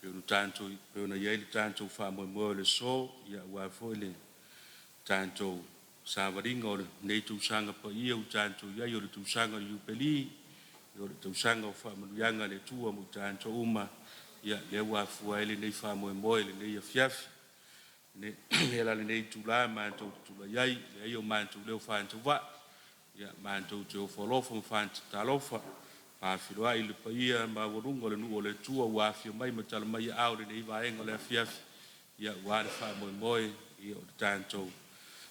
Pe no tanto pe na ye tanto fa mo le so ya wa fo le tanto sa varingo nei tu sanga pa ia u tanto ya yo tu sanga yu peli yo tu sanga fa mo yanga le tua mo tanto uma ya le wa fu ele nei fa mo le nei ya fiaf ne la le nei tu la ma tu la yai le yo ma tu le fa tu va ya ma tu tu fo lo fo fa ta lo fa pa filo ai le pa ia ma vorungo le nu le tua wa fi mai ma tala mai au le nei va engo le fiaf ya wa fa mo io tanto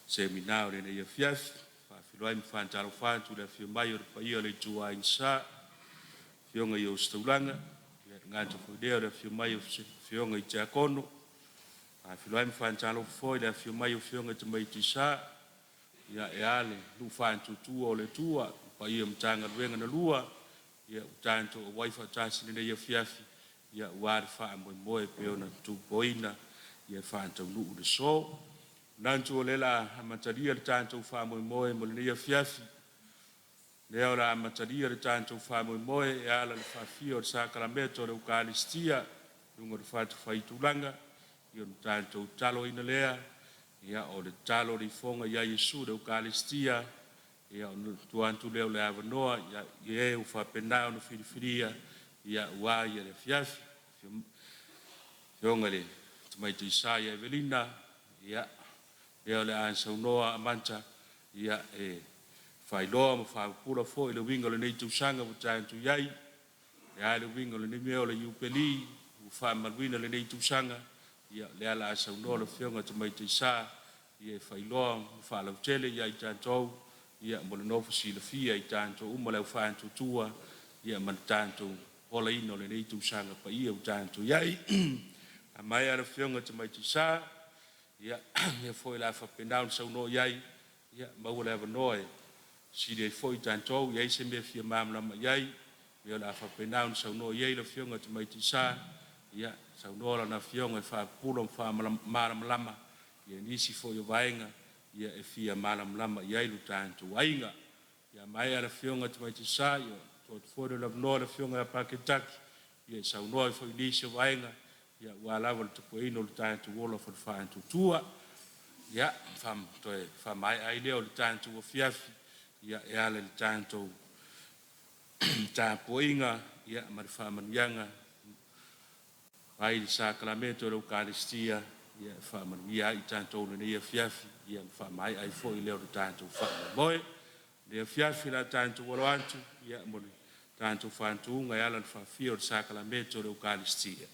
seminare nei fiaf fa filo ai fa tala fa tu le fi mai pa ia le tua insa fionga yo stulanga ya ngato ko de le fi mai fionga i takono fa filo ai fa tala fo le fi mai fionga te mai tisa ya ale lu fa tu o le tua pa ia mtanga wenga na lua ya tanto wifi tasi nei ya fiafi ya war fa mo pe ona tu boina ya fa tu lu de so nanto lela mataria tanto fa mo nei ya fiafi le ora mataria tanto fa mo ya la fa fio sacramento de eucaristia lungo fa tu fa itulanga yo tanto talo ina lea ya o de talo di fonga ya Yesu de eucaristia ya tuan tu leo le avanoa ya ye u fa pena no filifilia ya wa ya le fiaf yongale mai tu Isaia Evelina ya le ansa noa mancha ya fai lo mo fa pura fo le wingo le nei tu sanga bu tan tu yai ya le wingo le nei le upeli u fa malwina le nei tu sanga ya le ala ansa noa le fionga tu mai tu Isa ye fai lo fa la tele ya tanto ia mo no filosofia i tanto uma le fa tanto tua ia man tanto ola ino le nei tu sanga pa ia u tanto iai a mai ara fionga te mai tisa ia ia foi la fa pendau so no iai ia ma wala va noi si de foi tanto iai se me fia mamla ma iai ia la fa pendau so no iai le fionga te mai tisa ia so no la na fionga fa pulo fa lama ia nisi foi vaenga ia e fia malam lama ia ilu tanto wainga ia mai ala fionga te mai te sa ia tot foro la no fionga pa Kentucky ia sa no foi nisi wainga ia wala wal te poino lu tanto wola for fanto tua ia fam toe fam mai ai leo lu tanto wo fiafi ia e ala lu tanto ta poinga ia mar fam yanga ai di sacramento de eucaristia ia fam ia i tanto ne ia fiafi ia fa mai ai foi leo tanto fa boy le fiafi la tanto volantu ia mo tanto fantu nga ia la fa fio sacramento de eucaristia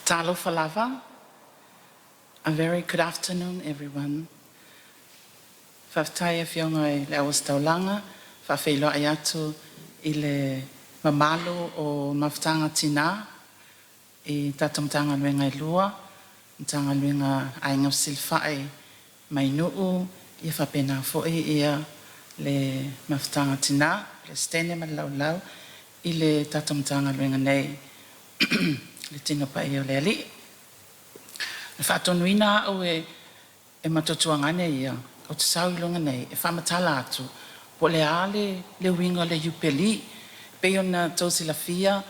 Talo falava. A very good afternoon, everyone. Whaftai e whionga i le awas taulanga, whawhelo ai atu i le mamalu o mawhtanga tina, i tatamtanga luenga i lua, tanga luenga ainga silfai mai nuu, i whapena fo'i ia le mawhtanga tina, le stene ma lau lau, i le tatamtanga luenga nei, le tino pa i o le ali. Le whaatonuina au e matotuangane ia, o te sau ilunga nei, e whamatala atu, po le ale, le winga le yupeli, pe ona tausi la fia,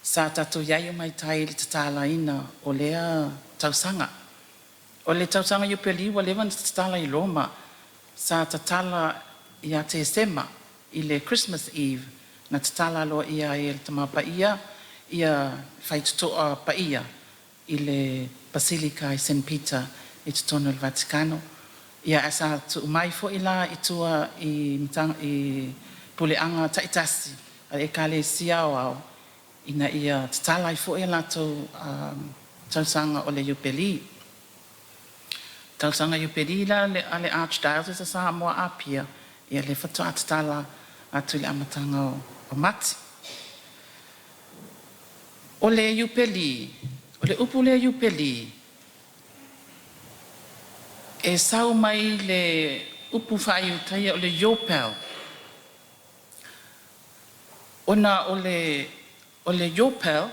sa tato iai o mai tai le tatala ina o lea tausanga. O le tausanga yupeli, wa lewa na tatala i Roma, sa tatala ia te sema, i le Christmas Eve, na tatala loa ia e le tamapa ia whaitutoa pa ia, i le Basilica i St. Peter, i te tono il Vaticano. Ia asa tu umai fo ila i tua i puleanga taitasi, a e kale sia o au, ina ia tatala i fo ila tu tausanga o le Yupeli. Tausanga Yupeli la ale Archdiocese a Samoa Apia, ia le fatu atatala atu le amatanga o Mati. O le Yupeli, o le upu le Yupeli, e sau mai le upu whaiutaia o le Yopel. Ona o le Yopel,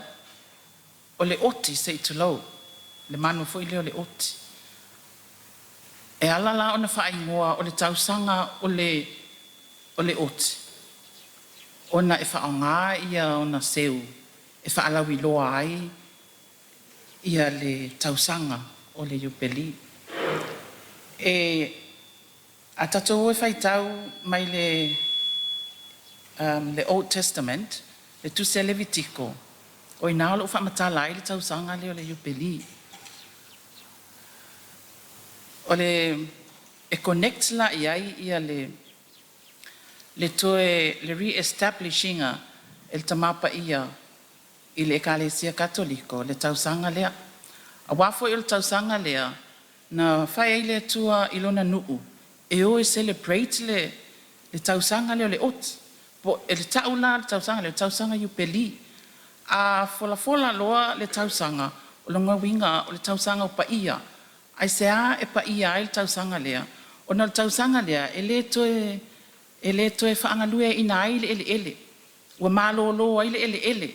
o le oti se itulau, le manu fo ile o le oti. E ala la ona whaingoa o le tausanga o le oti. Ona e whaonga ia ona seu, e whaalawi loa ai ia le tausanga o le Iupeli. E a tatou e whaitau mai le Old Testament, le tuse Levitiko, o i nao lo whamatala ai le tausanga le o le Iupeli. O e connect la iai ia le toe le re-establishinga el tamapa ia i le Ekalesia Katoliko, le tausanga lea. A wafo i le tausanga lea, na whai ai le tua ilona nuu, e o e celebrate le tausanga leo le oti. Po e le taula le tausanga Iupeli. A fola loa le tausanga, o longa winga o le tausanga o paia. Ai sea e paia ai le tausanga lea. O na le tausanga lea, e le toe whaangalue ina ai le ele. Ua malolo ai le ele.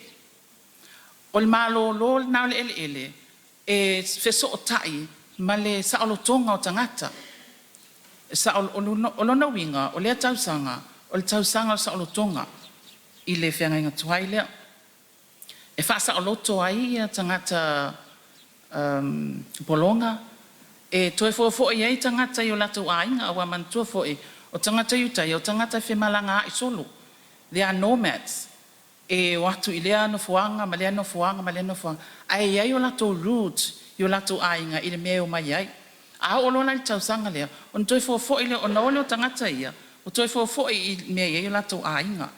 O le malolo nao le ele, e feso o tai, ma le saolotonga o tangata. O lona winga, o le tausanga, o le tausanga o saolotonga, i le whiangainga tuai lea. E whaasa o loto ai a tangata bolonga, e toe fo i ai tangata i o lato ainga, a wamantua fo i, o tangata iutai, o tangata whemalanga i solo. They are nomads. E watu i lea no fuanga, ma lea no fuanga. Ai ai o lato root, i o lato ainga, i le meo mai ai. A o lona i tausanga lea, o toi fo i le, o na ole o tangata ia, o toi fo i mea i o lato ainga.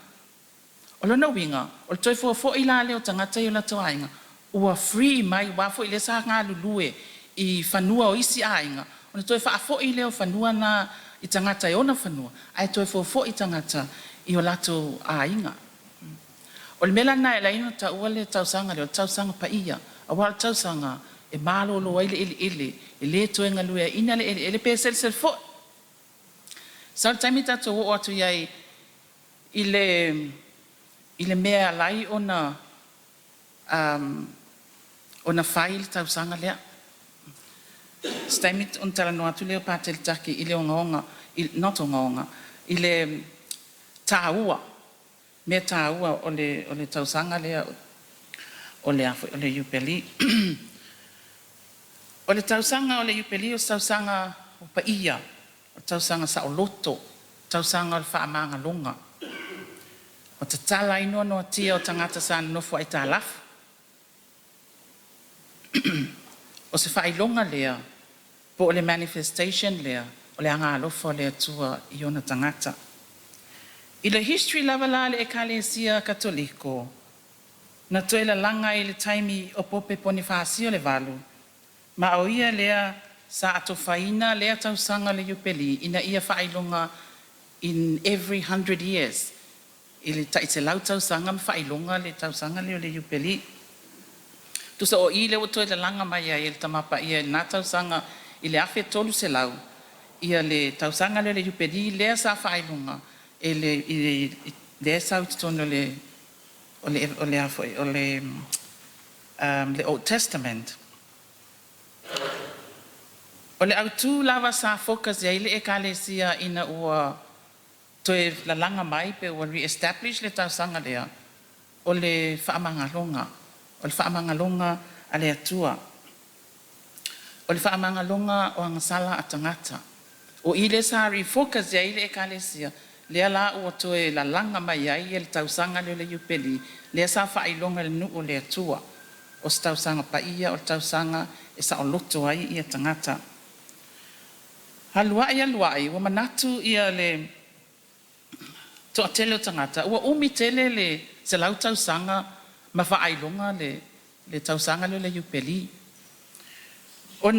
O lona winga, o toi fo i la leo tangata i o lato ainga, ua free mai, wafo i le sa ngā lulue, i whanua o isi ainga. O na toi fo i leo whanua na i tangata i ona whanua, ai toi fo i tangata i o lato ainga. O le mela na e laino ta ua le tausanga leo, tausanga paia, a wala tausanga e malo lo ai le ele, e le toenga lue, ina le ele pe sel fo. Sa taimi tato o atu iai i le mea lai ona whai le tausanga lea. Staimit on tala no atu leo pātel taki i le ongaonga, not ongaonga, i le tāua, me tāua o le tausanga lea o le Iupeli. O le tausanga o le Iupeli o tausanga o paia, o tausanga sa o loto, tausanga o le whaamanga longa. O te tala inoa noa tia o tangata sa nofo ai tā lafu. O se whailonga lea, po o le manifestation lea, o le anga alofa lea tua i ona tangata. I le history lava la le Ekalesia Katoliko, na toe la langa i le taimi o pope Ponifasio le valu, ma o ia lea sa ato whaina lea tausanga le Iupeli, ina ia whailonga in every 100 years. I le taite lau tausanga ma whailonga le tausanga le Iupeli. Tusa o i le o toe la langa mai ai le tamapa ia na tausanga i le afe tolu se lau. Ia le tausanga le Iupeli lea sa whailonga. E le sa utitono le Old Testament. O le autu lava sa focus ia i le Ekalesia ina ua toe la langa mai pe ua re-establish le tausanga lea o le whaamangalonga. O le whaamangalonga a le atua. O le whaamangalonga o angasala a tangata. O i le sa refocus ia i le Ekalesia lea la ua toe la langa mai ai e le tausanga le Iupeli, lea sa whailonga le nuu o le atua, o se tausanga paia, o le tausanga e sa o loto ai i a tangata. Haluai, ua manatu ia le toa tele o tangata, ua umi tele le se lau tausanga ma whailonga le tausanga le Iupeli. O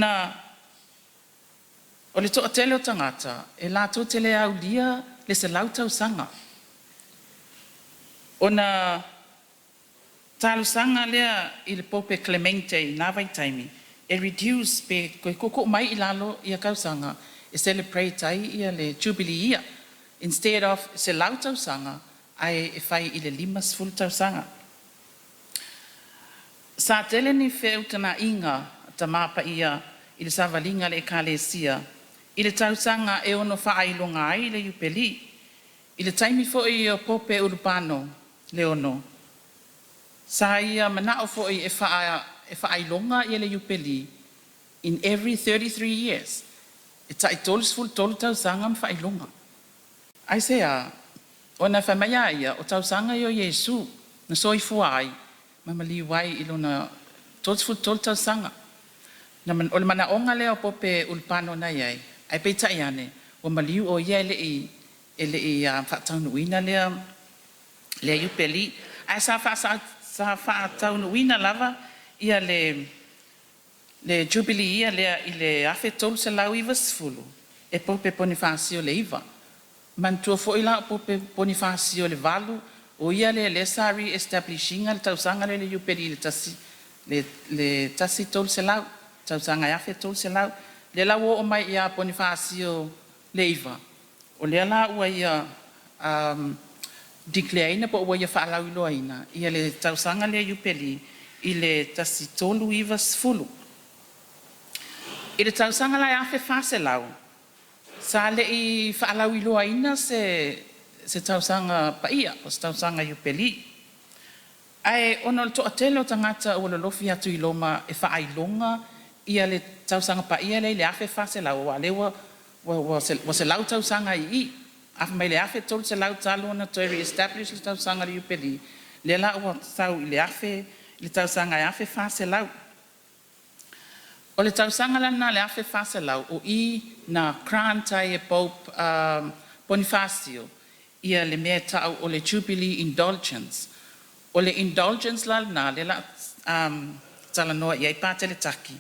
le toa tele o tangata, e la to tele au lia le se lau tausanga. Ona talusanga lea i le pope Clemente na vai taimi, e reduce pe koe koko mai i lalo i a kausanga, e celebrate ai ia le jubilee ia, instead of se lau tausanga, ai e fai i le 5 tausanga. Sa tele ni feu tana inga ta mapa ia i le savalinga le ekalesia i le tausanga e ono whaailonga ai le upeli i le taimi fo i o pope urupano le ono. Sa ia manao fo i e whaailonga i le upeli in every 33 years. E ta i tolusful tolu tausanga ma whaailonga. Ai sea, o na whamaya ia o tausanga i o Yesu na soifua ai ma maliwai i lona tolusful tolu tausanga. O le mana onga leo pope ulpano na iai, ai peita iane, o maliu o ia ele i whaataunuina lea upeli, ai sa whaataunuina lava ia le jubilee ia lea i le afe tolu se lau iwa sifulu, e pope Bonifacio le iwa. Mantua fo ila pope Bonifacio le valu, o ia le sa re-establishinga le tausanga le upeli le tasi tolu se lau. Tausanga ia fe tolu se lau. Le lau o mai ia Bonifacio leiva. O le la ua ia declareina po ua ia whaalau iloa ina. Ia le tausanga le upeli i le tasi tolu iwa sfulu. I le tausanga la ia fe fase lau. Sa le i whaalau iloa ina se tausanga paia o se tausanga upeli. Ai ono le toʻatele o tagata ua lolofi atu i loma e whaailonga ia le tausanga pa ia le afe fase lau wa le wa se lau tausanga i afe mai le afe tolu se lau talo na to re-establish le tausanga le upeli le la ua sau i le afe le tausanga i afe fase lau o le tausanga lana le afe fase lau o i na krantai e Pope Bonifacio ia le mea tau o le Jubilee Indulgence o le indulgence lana le la talanoa iai pātele taki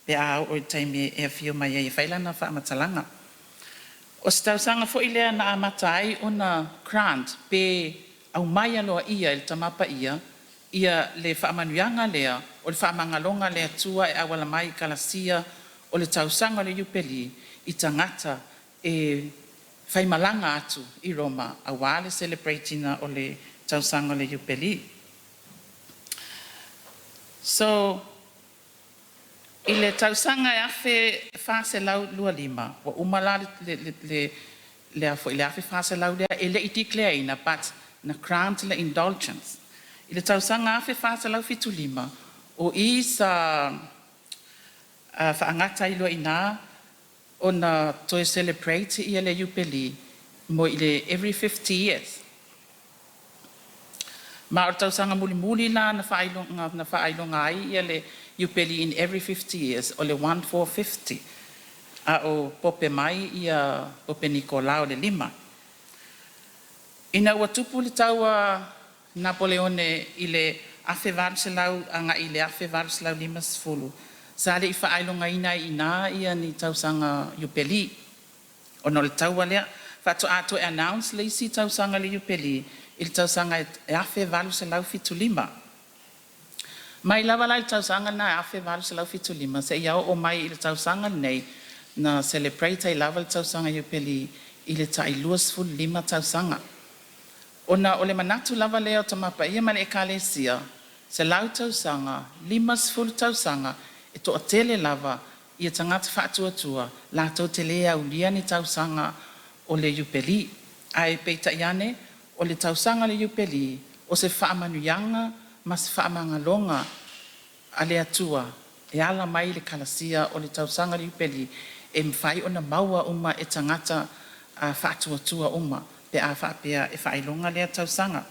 pe a o taimi e fio mai e whailana whaamatalanga. O se tausanga fo ilea na amatai o na grant pe au mai aloa ia il tamapa ia le whaamanuianga lea o le whaamangalonga lea tua e awala mai kalasia o le tausanga le upeli i tangata e whaimalanga atu i Roma a wale celebrating o le tausanga le upeli. So, i le tausanga e afe fase lau lua lima, wa umala le afe fase lau lea, e le i declare ina, but na grant le indulgence. I le tausanga afe fase lau fitu lima, o i sa whaangata i lua ina, o na toe celebrate i le upeli, mo i le every 50 years. Ma o tausanga muli na whaailonga ai ia le upeli in every 50 years, o le 1450. A o pope mai ia pope Nicolao le lima. Ina ua tupu le taua Napoleone i le afe varselau, anga i le afe varselau lima sifulu. Sa le i whaailonga ina ina ia ni tausanga upeli. O no le taua lea, whatu ato e announce le isi tausanga le upeli, il tausanga e afe valu se lau fitu lima. Mai lava la il tausanga na e afe valu se lau fitu lima. Se iau o mai il tausanga nei na celebrate i lava il tausanga upeli i le tai luas ful lima tausanga. Ona o le manatu lava leo tamapa ia male e kalesia se lau tausanga, lima ful tausanga e to atele lava ia tangata whaatuatua la tau te lea ulia ni tausanga o le upeli. Ai peita iane o le tausanga le upeli, o se whaamanuianga, ma se whaamangalonga a le atua, e ala mai le kalasia o le tausanga le upeli, e mwhai o na maua uma e tangata whaatuatua uma, pe a whaapea e whailonga le tausanga.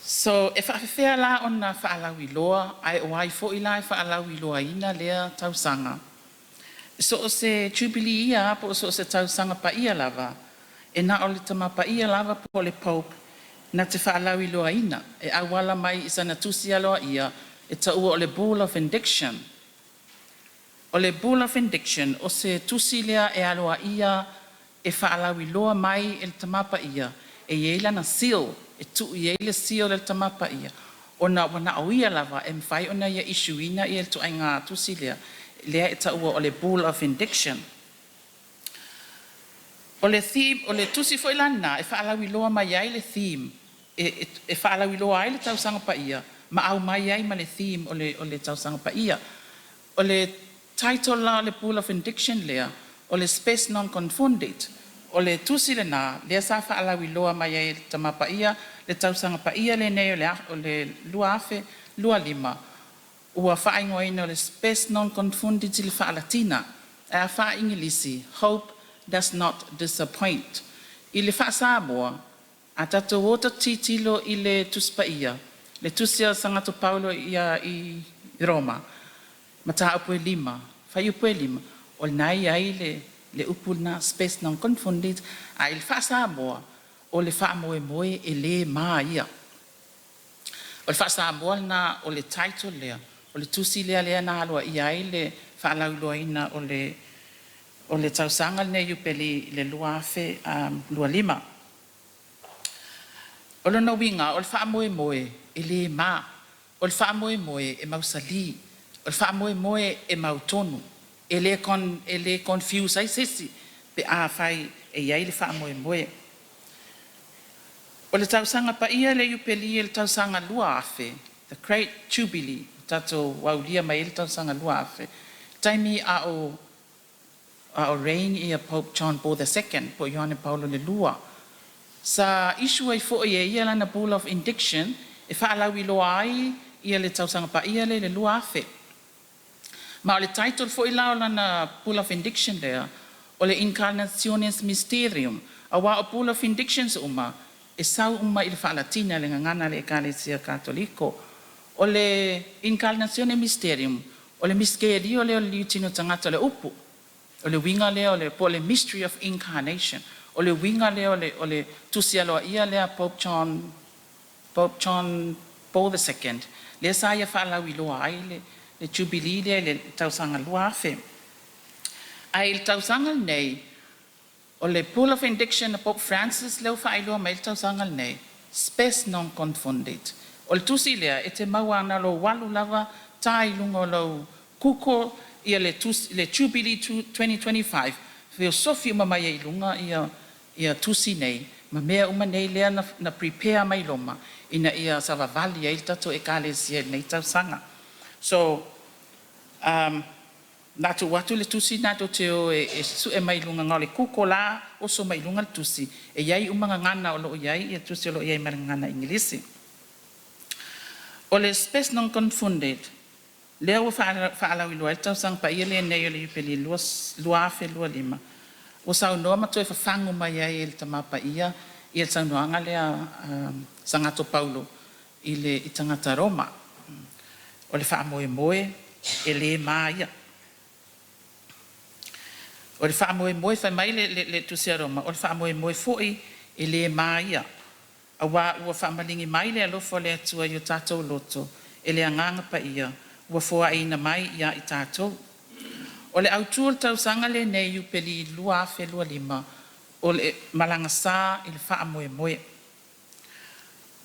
So, e whaafewhea la o na whaalawi loa, ai o ai fo ila e whaalawi loa ina lea tausanga. So o se Jubilee ia, po so se tausanga pa ia lava, e na o le tamapa ia lava po le Pope na te whaalawi loa ina. E awala mai isa na tusi aloa ia e taua o le Bull of Indiction. O le Bull of Indiction o se tusi lea e aloa ia e whaalawi loa mai e le tamapa ia. E ieila na seal, e tu ieila seal le tamapa ia. O na wana o ia lava e mwhai o na ia ishuina i e tu ai ngā tusi lea. Lea e taua o le Bull of Indiction. O le theme, o le tusi fo ilana, e whaalawi loa mai ai le theme, e whaalawi loa ai le tausanga pa ia, au mai ai ma le theme o le tausanga paia. O le title la le Pool of Indiction lea, o le Space Non-Confounded, o le tusi le nā, lea sa whaalawi loa mai ai tama paia, le tausanga paia le nei o le lua afe, lua lima, ua whaingoa ina o le Space Non-Confounded i le whaalatina, e a wha ingilisi, Hope Does Not Disappoint. I le wha Samoa, a tatou o ta titilo i le tuspaia, le tusi o Sangato Paulo i Roma, mata upu e lima, whai upu e lima, o nai ai le upu na Space Non-Confounded, a il wha Samoa, o le wha moe moe e le maa ia. O le wha Samoa na o le title lea, o le tusi lea na alua i ai le wha lauloa ina o le tausanga ne yupeli le lua afe lua lima. O le na winga, o le wha moe moe e le maa, o le wha moe moe e mausali, o le wha moe moe e mautonu, e le confuse ai sesi, pe a whai e iai le wha moe moe. O le tausanga pa ia le yupeli le tausanga lua afe, the Great Jubilee, tato waulia mai le tausanga lua afe, taimi a o reign i a Pope John Paul II, po Ioane Paulo le lua. Sa isu ai fo ia ia lana Pool of Indiction, e whaalawi loa ai ia le tausanga pa ia le lua afe. Ma o le title fo ila o lana Pool of Indiction lea, o le Incarnationis Mysterium, a wa o Pool of Indictions uma, e sau uma i le whaalatina le ngangana le Ekalesia Katoliko, o le Incarnationis Mysterium, o le misterio le o le liutino tangata le upu, o le winga le o le po le Mystery of Incarnation, o le winga le o le tusialoa ia lea Pope John Paul II, le sa ia whaalawi loa ai le Jubilee le tausanga lua afe. Ai le tausanga nei, o le Pool of Indiction a Pope Francis leo whaailoa mai le tausanga nei, Space Non-Confounded. O le tusi lea e te maua na lo walu lava tai lungo lo kuko ia le Jubilee 2025, veo sofi uma mai e lunga ia tusi nei, ma mea uma nei lea na prepare mai loma, ina ia savavali e il tato Ekalesia nei tausanga. So, natu watu le tusi natu teo e su e mai lunga ngau le kuko la, o so mai lunga le tusi, e iai umanga ngana o lo iai, ia tusi o lo iai mara ngana ingilisi. O le Space Non-Confounded, lea ua whaalawi lua, e tausanga pa ia lea nei o le yupeli lua afe lua lima. O sau noa mato e whawhangu mai ai e le tamapa ia le sau noanga lea Sangato Paulo i tangata Roma. O le wha moe moe e le maa ia. O le wha moe moe whai mai le tusia Roma, o le wha moe moe foi e le maa ia. A ua wha malingi mai le alofo le atua i o tātou loto e le anganga pa ia, ua fua aina mai ia i tātou. O le autua le tausanga le nei upeli lua afe lua lima, o le malanga sā i le wha moe moe.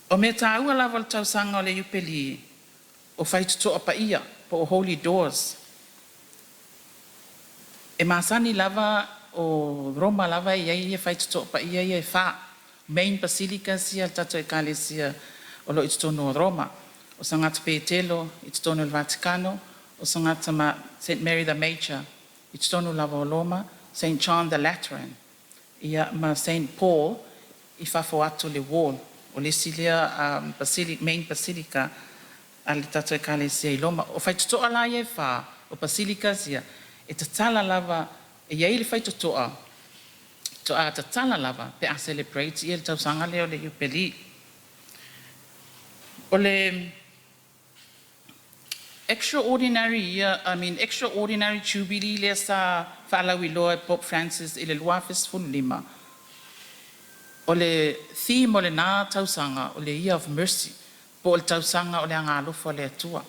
O me tāua lava le tausanga o le upeli o whaitutoa pa ia, po o Holy Doors. E masani lava o Roma lava ia ia whaitutoa pa ia ia e wha. Main Basilica sia le tato Ekalesia o lo itutono o Roma. O Sangata Petelo, itutono il Vaticano, o Sangata St. Mary the Major, itutono lava o Roma, St. John the Lateran, ia ma St. Paul, i whafo atu le wall, o le silia Main Basilica, a le tato Ekalesia i Roma. O whaitutoa la ia e wha, o Basilica sia, e te tala lava, e iei le whaitutoa, to a tatala lava pe a celebrate i le tausanga leo le yupeli. O le extraordinary Jubilee le sa whaalawi loa Pope Francis i le luafes fulima. O le theme o le nā tausanga o le Year of Mercy, po o le tausanga o le angalofo le atua.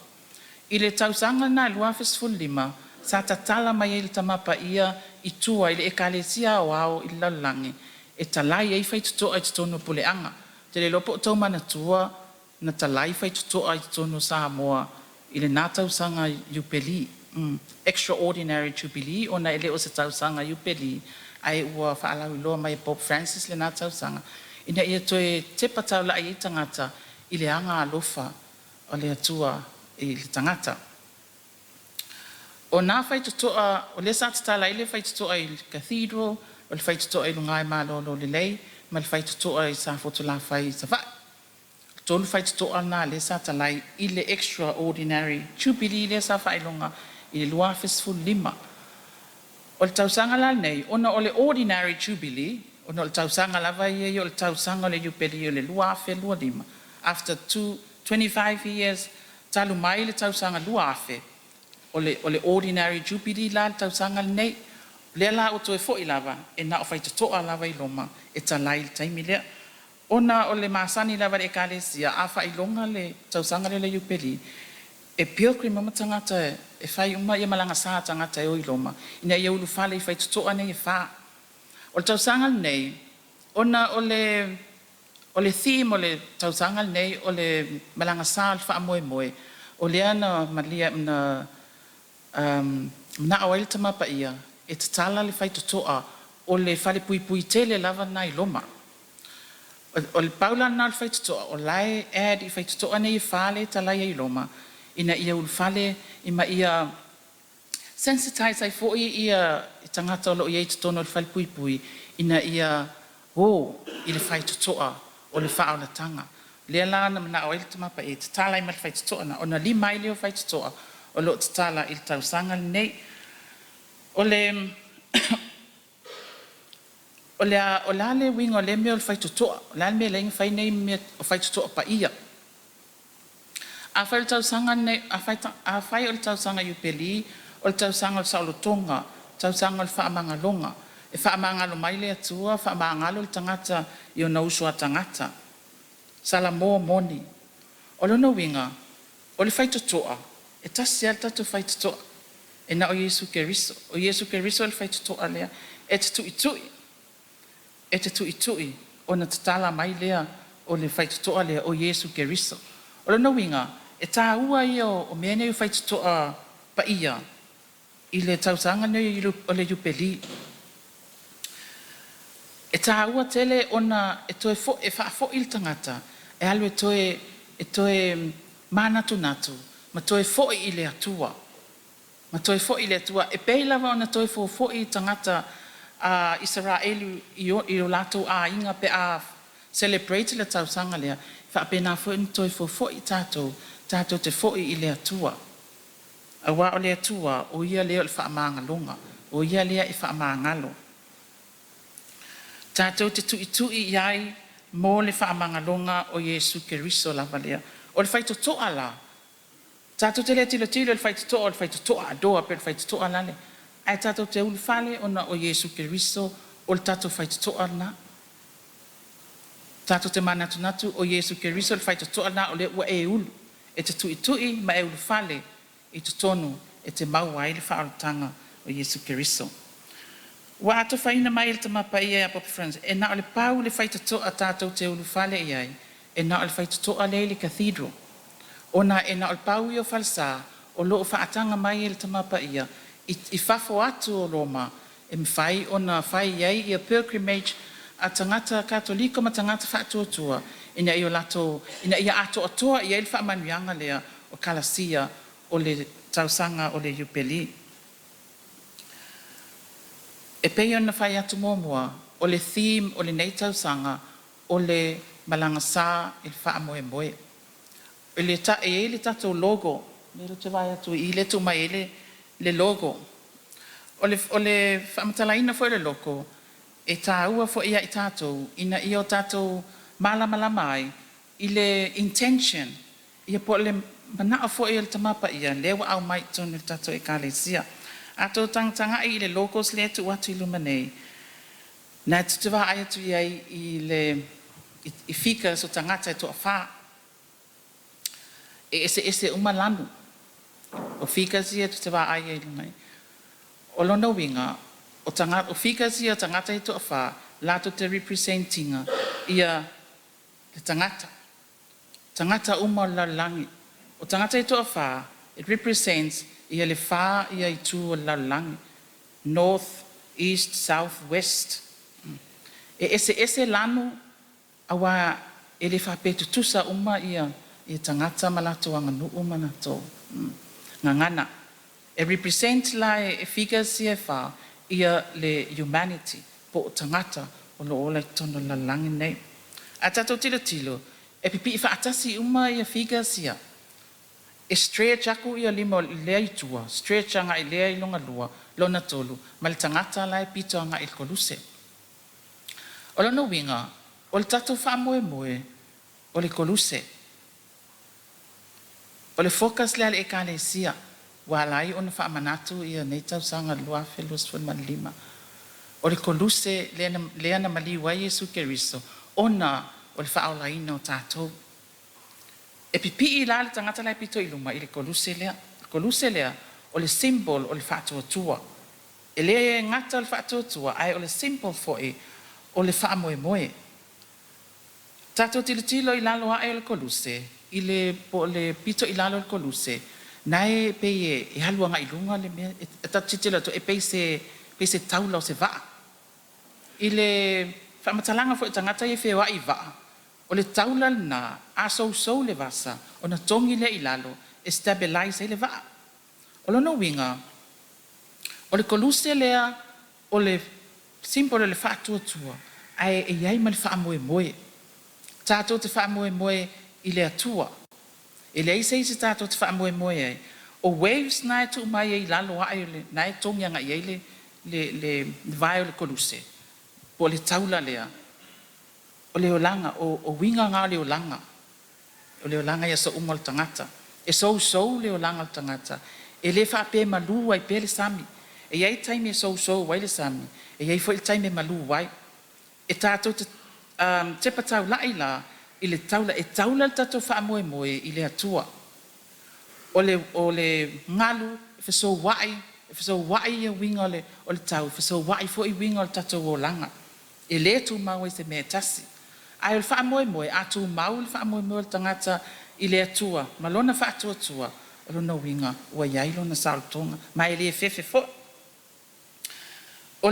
I le tausanga na luafes fulima, sa tatala mai i le tamapa ia i tua i le Ekalesia o au i le lalangi, e talai ei whaitutoa i tutono puleanga. Te le lopo o tau mana tua, na talai whaitutoa i tutono Samoa i le nā tausanga yupeli. Extraordinary Jubilee, o na ele o se tausanga yupeli, ai ua whaalawi loa mai Pope Francis le nā tausanga. Ina ia toe te patau la i tangata i le anga alofa o le atua i le tangata. O nā whaitutoa, o le sa tatala i le whaitutoa i cathedral, o le whaitutoa i lungai mālolo le lei, ma le whaitutoa i sa whotula whai i sa whai. Tolu whaitutoa nā le sa talai i le extraordinary jubilee le sa whailonga i le lua fesful lima. O le tausanga la nei, ona o le ordinary jubilee, ona o le tausanga lava i o le tausanga le jubilee o le lua fe lua lima. After 25 years, talu mai le tausanga lua fe, o le ordinary jubilee la le tausanga le nei, le la o toe fo i lava, e na o whaitutoa lava i loma, e talai le taimi lea. Ona o le masani lava le ekalesia, a whailonga le tausanga le jubilee, e pilgrim o matangata e whai uma i malanga sā tangata e o i loma. Ina i ulu whale i whaitutoa nei e wha. O le tausanga nei, ona o le theme o le tausanga nei, o le malanga sā le wha moe moe, o le ana malia mna awail tamapa ia, e tatala le whaitutoa o le whale pui pui tele lava na i loma. O le paula na le whaitutoa, o lai ad i whaitutoa nei e whale talai i loma, ina ia ulfale ima ia sensitize ai foi ia tangata lo ia tono le pui pui ina ia i le fai toa o le fa ona tanga le la na o il tama pa e tala i mal fai toa na ona li mai le fai toa o lo tala il tausanga nei o le o la le wing o le me o fai toa la me le fai nei me o fai toa pa ia a fai tausanga nei a fai o tausanga Jubilee o tausanga o Saulotonga tausanga o Whaamangalonga e Whaamangalo mai le atua Whaamangalo le tangata i o na usua tangata Salamoa moni o lona winga o le fai toa e tasi al tatu fai toa e na o Yesu Keriso le fai toa lea e te tui o na tatala mai lea o le fai toa lea o Yesu Keriso o lona winga e tā ua ia o mene u whaitutoa pa ia i le tausanga nei o le Jubilee. E tā ua tele ona e toe e whaafo il tangata e alu e toe manatu natu ma toe fo i le atua. Ma toe fo i le atua e peilawa ona toe fo i tangata a Israelu i o lato a inga pe a celebrate le tausanga lea whaapena fo i toe fo i tātou tātou te fo'i i le atua. A wā o le atua, o ia leo le whaamangalonga, o ia lea i whaamangalo. Tātou te tui iai mō le whaamangalonga o Yesu Keriso lava lea. O le whaitotoa la. Tātou te lea tilo le whaitotoa, o le whaitotoa adoa pe le whaitotoa lale. Ai tātou te ulifale ona o Yesu Keriso o le tātou whaitotoa na. Tātou te manatu natu o Yesu Keriso le whaitotoa na o le ua e ulu. E te tui ma e ulufale i te tonu e te maua i le whaalatanga o Yesu Keriso. Wa ato whaina mai le tamapa ia a Papa Friends, e na o le pau le whaitatoa tātou te ulufale iai, e na o le whaitatoa le cathedral. Ona e na o le pau i o falsa, o loo whaatanga mai le tamapa ia, i whafo atu o Roma, e mwhai ona whai iai i a pilgrimage a tangata katoliko ma tangata whaatuatua, ina i o lato, ina ia ato atoa i elfa manuanga lea o kalasia o le tausanga o le Jubilee. E pei ona whai atu mōmua o le theme o le nei tausanga o le malanga sā i le wha moe moe. E le tatou logo, mero te vai atu i le tu mai le logo. O le whamatalaina fo le loko, e tā ua fo ia i tātou, ina i o tātou malama mai i le intention ia po le mana fo i le tamapa ia lewa au mai tonu le tatou e kalesia ato tanga i le locals le tu atu ilumane na te va ai tu ia i le i fika so tangata to fa e ese umalanu o fika sia te va ai i mai o lona winga o tangata o fika sia tangata to fa lato te representinga ia le tangata uma la langi o tangata i toa wha it represents ia le wha ia i tū la langi north, east, south, west e ese lanu awa e le wha petu tusa uma ia i tangata malato anga nuu manato. Ngangana. E represent lai e figure CFA ia le humanity po o tangata o lo ola tono la langi nei. A tato tilo, e pipi i whaatasi uma ia figure sia. E stretch aku ia limo lea i tua, stretch anga i lea i longa lua, lona tolu, ma le tangata lai pito anga il koluse. O lona winga, o le tato wha moe o le koluse. O le focus lea le ekalesia, walai ona wha manatu ia neitau sanga lua felus lima. O le koluse lea na mali wa Yesu Keriso, ona o le wha aulaina o tatou. E pipi i la le tangata lai pito iluma i le koluse lea. Koluse lea o le symbol o le whaatuatua. E lea ngata o le whaatuatua ai o le symbol foe o le wha moe. Tato tilo i lalo ai o le koluse, i le po le pito i lalo o le koluse, nae pe e haluanga i lunga le mea, e tatitila to e pe se taula o se vaa. I le whamatalanga foe tangata i whewha i vaa. O le taula na a sou le vasa, o na tongi le ilalo, e stabilize le vaa. O lono winga, o le koluse lea, o le simbolo le wha tua, ai e iai ma le wha moe. Tātou te wha moe i le atua. E le eise se tātou te wha moe ai. O waves na e tu mai e ilalo ai le, na e tongi anga i le vai o le koluse. Po le taula lea. O le olanga, o winga ngā le olanga. O le olanga ia sa umo le tangata. E sou le olanga le tangata. E le wha pe malu ai pe le sami. E iai taime e sou wai le sami. E iai fo il taime malu wai. E tātou te patau lai la i le taula. E taula le tātou wha moe i le atua. O le ngalu, e whesou wai. E whesou wai ia winga o le tau. Whesou wai fo i winga o le tātou olanga. E le tu mau e se mea tasi. Ai o le wha moe, a tu mau le wha moe le tangata i le atua, ma lona wha atua, o lona winga, ua iai lona sautonga, ma e le fefe fo. O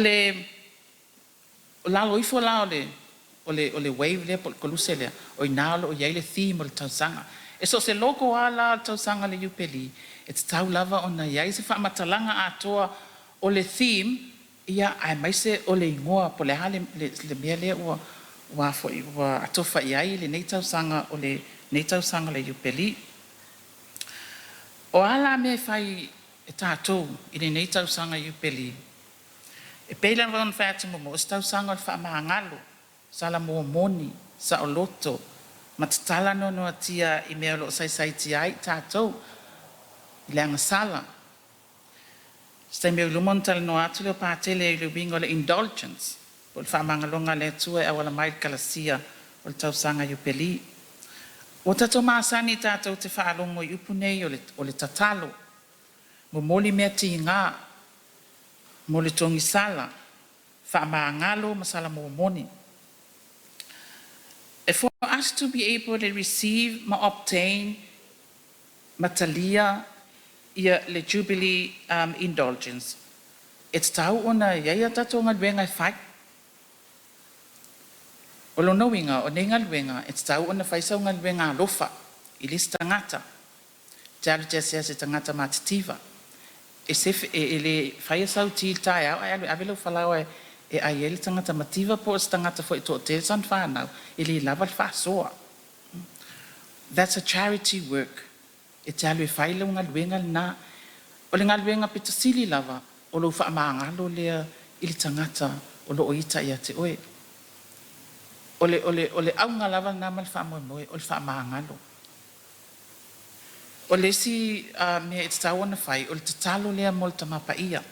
lalo ifo la o le wave lea, po le koluse lea, o i nalo o iai le theme o le tausanga. E so se loko ala o tausanga le upeli, e te tau lava o na iai se wha matalanga atoa o le theme, ia ai maise o le ingoa, po le hale le mea lea ua atofa i ai le neitau sanga o le neitau sanga le upeli. O ala me fai e tātou i le neitau sanga upeli. E peila ron fai atu momo, o stau sanga o wha mahangalo, sala mua moni, sa o loto, matatala no atia i mea lo sai ti ai tātou, i le anga sala. Stai mea lumon tala no atu leo pātele i le wingo le indulgence, o le whaamangalonga le atua e awala mai kalasia o le tausanga upeli. O tatou maasani tātou te whaalongo i upunei o le tatalo, mo moli mea ti ngā, mo le tongi sala, whaamangalo masala mo moni. And for us to be able to receive ma obtain matalia ia le Jubilee indulgence, it's tau ona iaia tatou ngalwenga whai. O lo winga, o ne ngalwenga, it's tau ona whaisau ngalwenga alofa, i lista ngata. Te alu te se tangata matativa. E le whaisau til tae au, ai alu avelo whalau e ai ele tangata mativa po se tangata fo i to te san whanau, e le lava whasoa. That's a charity work. E te alu e whaila ngalwenga na, o le ngalwenga pitasili lava, o lo whaamangalo lea i le tangata, o lo oita ia te oe. O le aunga lava na mal whaamoe, o le whaamangalo. O le si mea e tau ana whai, o le tatalo lea mo le tamapa ia.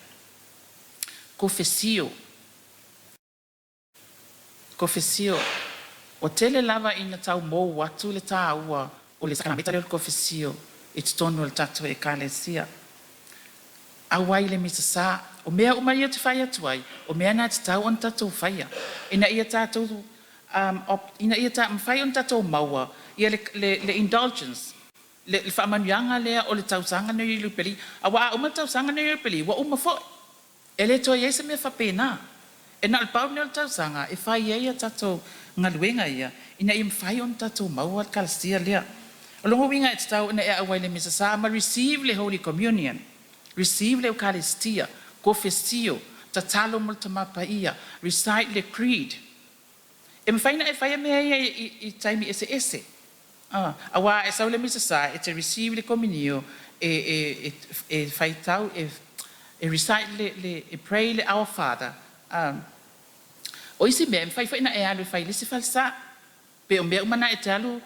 Kofesio. O tele lava ina tau mou watu le tā ua, o le sakameta leo le kofesio, e tonu le tato e kalesia. Awai le misa sa, o mea umai o te whai atuai, o mea na te tau on tatou whaia. Ina ia tatou, ina ia tatou whai on tatou maua, ia le indulgence, le whaamanuanga lea o le tausanga na i lupeli, a wa uma tausanga na i lupeli, wa uma fo, e le toa iesa mea whapena. E na alpau neo le tausanga, e whai ia tatou ngaluenga ia, ina i mwhai on tatou maua al kalasia lea. O longo winga e tau ina e awai le misa sa ma receive le Holy Communion, receive le Eucharistia, confessio, tatalo mo tamapaia, recite le creed. E mwhaina e whaia mea ia i taimi ese. Awa e sau le misa sa e te receive le communio, e whaitau, e recite e pray le Our Father. O isi mea, mwhaina e alu e whai lisi falsa, pe o mea umana e te alu,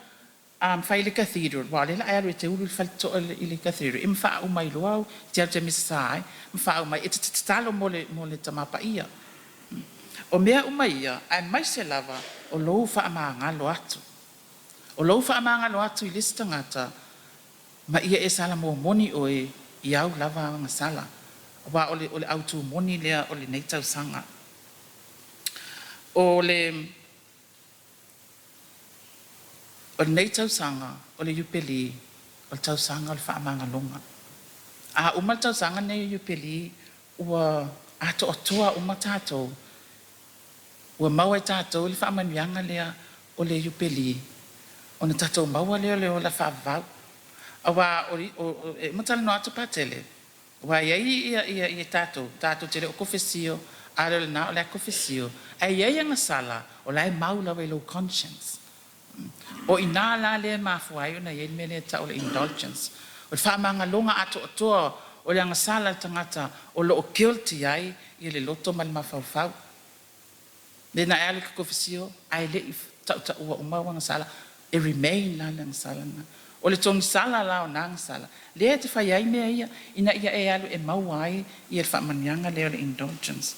fai le cathedral, wa le la aru te ulu fai to le cathedral. Im fa o mai loau, te alu te misai, fa o mai e te talo mo le tamapa ia. O mea o mai ia, ai mai se lava o lou fa amanga lo atu. O lou fa amanga lo atu I lista ngata, ma ia e sala mo moni o e iau lava nga sala. Wa o le autu moni lea o le neitau sanga. O le nei tausanga o le Yupeli, o le tausanga o le whaamangalonga. Uma le tausanga nei Yupeli, ua ato atua uma tātou, ua maua e tātou le whaamanuanga lea o le Yupeli, o na tātou maua lea leo la whaavau. Awa e matala no atu pātele, ua iei ia tātou te le o kofesio, ale le na o le kofesio, ai iei anga sala, o lai maula wei low conscience. O ina la le mafuai o na iei mele ta o le indulgence. O le whaamangalonga ato atoa o le angasala tangata o lo o guilty ai I le loto mal mafau. Le na ele ka kofisio ai le ta ua umawa angasala e remain la le angasala na. O le tongi sala la o na angasala. Le te whai ai mea ia ina ia e alu e mauai I le whaamanianga le o le indulgence.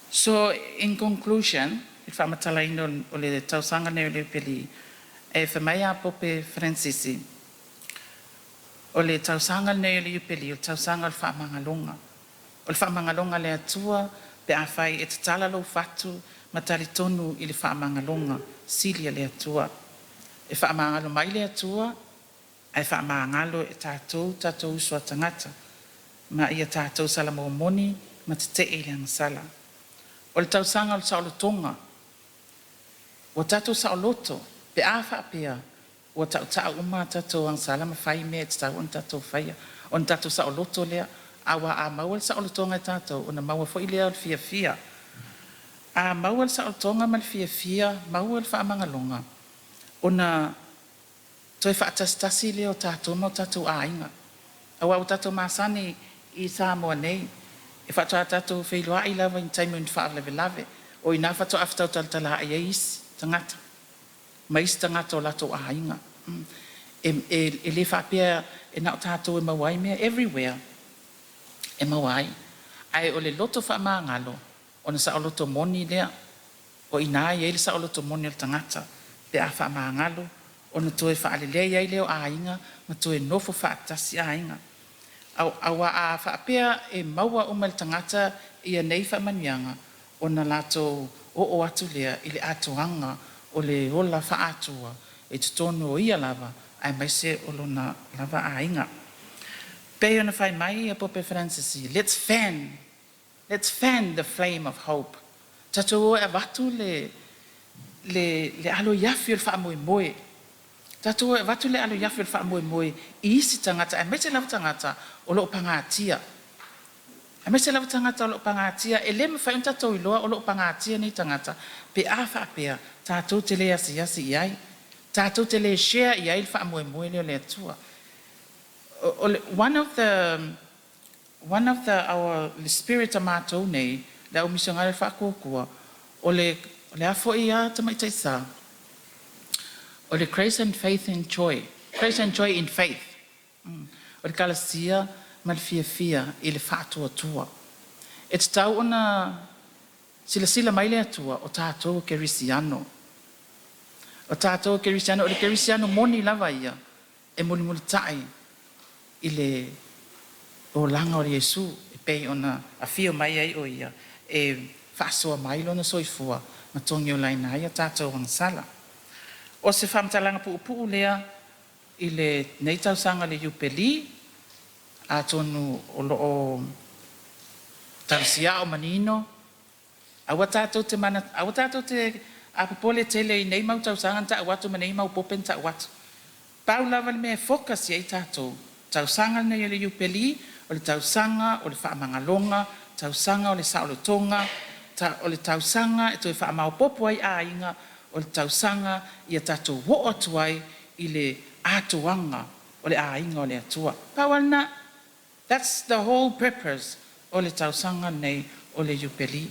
So in conclusion, I whaamatala ino o le tausanga nei o le peli e whamaya pope Francisi o le tausanga nei o le peli o tausanga o le whaamangalonga. O le whaamangalonga le atua pe a whai e tatala lo fatu matari tonu I le whaamangalonga silia le atua. E whaamangalo mai le atua e whaamangalo e tātou usua tangata ma ia tātou salamo moni ma te te le angasala. O le tausanga o le saolotonga o tatou sa o loto, pe a whaapea, o tatou uma tatou ang sala ma whai mea te tau on tatou whaia. O tatou sa o loto lea, awa a maua sa o lotonga tatou, o na maua fo I lea o le fia. A maua sa o lotonga ma le fia, maua le whaamangalonga. O na toi whaatastasi lea o tatou ma o tatou a inga. Awa o tatou masani I Samoa nei, e whaatoa tatou whailoa I lava in taimi un whaavelave, o ina whaatoa aftau talatala a isi. Tangata. Mais tangata o lato a hainga. E le whapea e nao tātou e mawai mea everywhere. E mawai. Ai o le loto whaamangalo, o na sa o loto moni lea, o ina i le sa o loto moni o tangata, pe a whaamangalo, o na toe whaalelea iai leo a hainga, ma toe nofo whaatasi a hainga. Awa a whapea e maua o mal tangata I a nei whaamanianga, o na lato o atu lea I le atuanga o le ola whaatua e te tono o ia lava ai mai se o lona lava a inga. Pei ona whai mai a Pope Francisi, let's fan the flame of hope. Tato o e watu le alo iafi o le whaamoe moe. Tato o e watu le alo iafi o le whaamoe moe I isi tangata, ai mai se lava tangata o lo pangatia. A me se lava tangata o lo pangatia, e le mawhai unta tau iloa o lo pangatia ni tangata, pe a whaapea, tātou te le asi iai, tātou te le share iai le whaamoe leo le atua. One of our spirit a mātou nei, le au miso ngare whaakokua, o le afo ia tamaitai sa, o le grace and faith in joy, grace and joy in faith. O le kalasia, ma le fia I le whaatua tua. E te tau ona sila mai le atua o tātou kerisiano. O tātou kerisiano, o le kerisiano moni lava ia, e muli tai I le o langa o Yesu, e pei ona a fio mai ai o ia, e whaasoa mai lona soifua, ma tongi o laina ia tātou wangsala. O se whamtalanga pu'u lea, I le neitau sanga le Yupeli, a tonu o loo tarasia o manino, awa tātou te a popole tele i nei mau tausanga ta watu ma nei mau popen ta watu. Pau lava le mea focus i tātou. Tausanga nei o le iupeli, o le tausanga, o le whaamangalonga, tausanga o le saolotonga, o le tausanga e toi whaamaupopo ai a inga, o le tausanga i a tātou wo atu ai i le atuanga o le a inga o le atua. Pau ana, that's the whole purpose o le tausanga nei o le iupeli.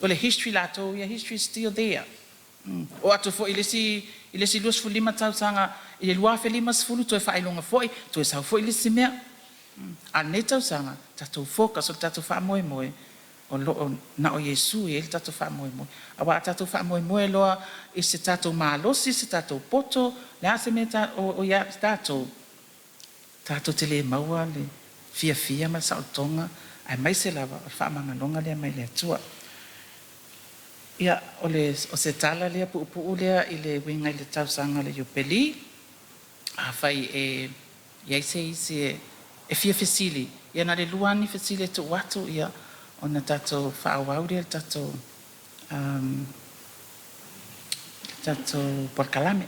O le history lato, ia history is still there. O atu fo i lesi luas fu lima tausanga, i le lua fe lima sfulu, toi whailonga foi, toi sau foi lesi mea. A ne tausanga, tatou focus o tatou wha moe moe, o loo na o Yesu e le tatou wha moe moe. Awa a tatou wha moe moe loa i se tatou maalosi, se tatou poto, le ase me o ia tatou te le maua, le fia fia ma sa o tonga, ai mai se lava, o wha mangalonga lea mai le atua. Ia, o se tala lea pu lea i le winga i le tausanga le iupeli, a whai iai se isi e fia fesili. Ia na le luani fesili e tu watu ia o na tatou whaawau lea tatou porkalame.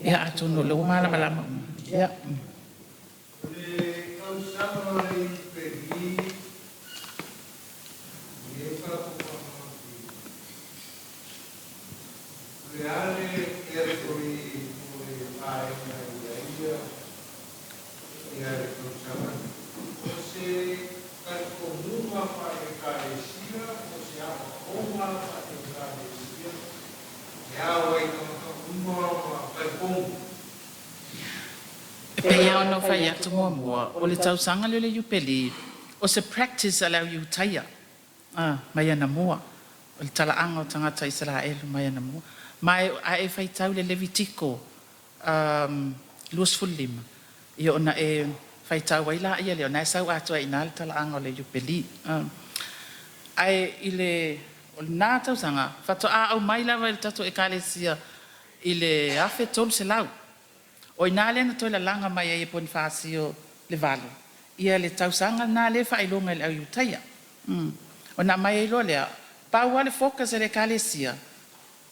Ya, atu no lo mala malama. Ya. Pea ono fai atu mua, o le tausanga le iupeli, o se practice ala iutaia, mai ana mua, o le talaanga o tangata Israelu mai ana mua. Mai a e fai tau le Levitiko, luas fulima, i ona e fai tau waila ia leo, na e sau atu a ina le talaanga o le iupeli. Ai i le, o le nā tausanga, fato a au mai lava il tato e kalesia i le afe tolu se lau. O ina le na toi la langa mai e Bonifasio le valo. Ia le tausanga na le whailonga le au iutaia. O na mai e lo lea, pau ale focus e le kalesia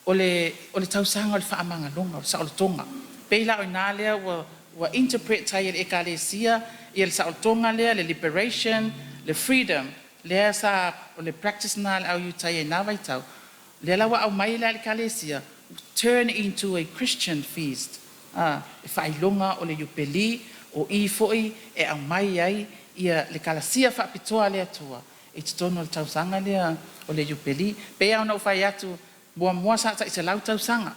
o le tausanga o le whaamanga longa, o le saolotonga. Peila o ina lea wa interpret tai e kalesia, ia le saolotonga lea, le liberation, le freedom, lea sa o le practice na le au iutaia na vaitau. Lea la wa au mai le kalesia, turn into a Christian feast. E whailonga o le iupeli, o i foi e au mai ai, ia le kalasia whaapitoa le atua, e tutono le tausanga lea o le iupeli, pea ona whai atu, mua sa ta i se lau tausanga.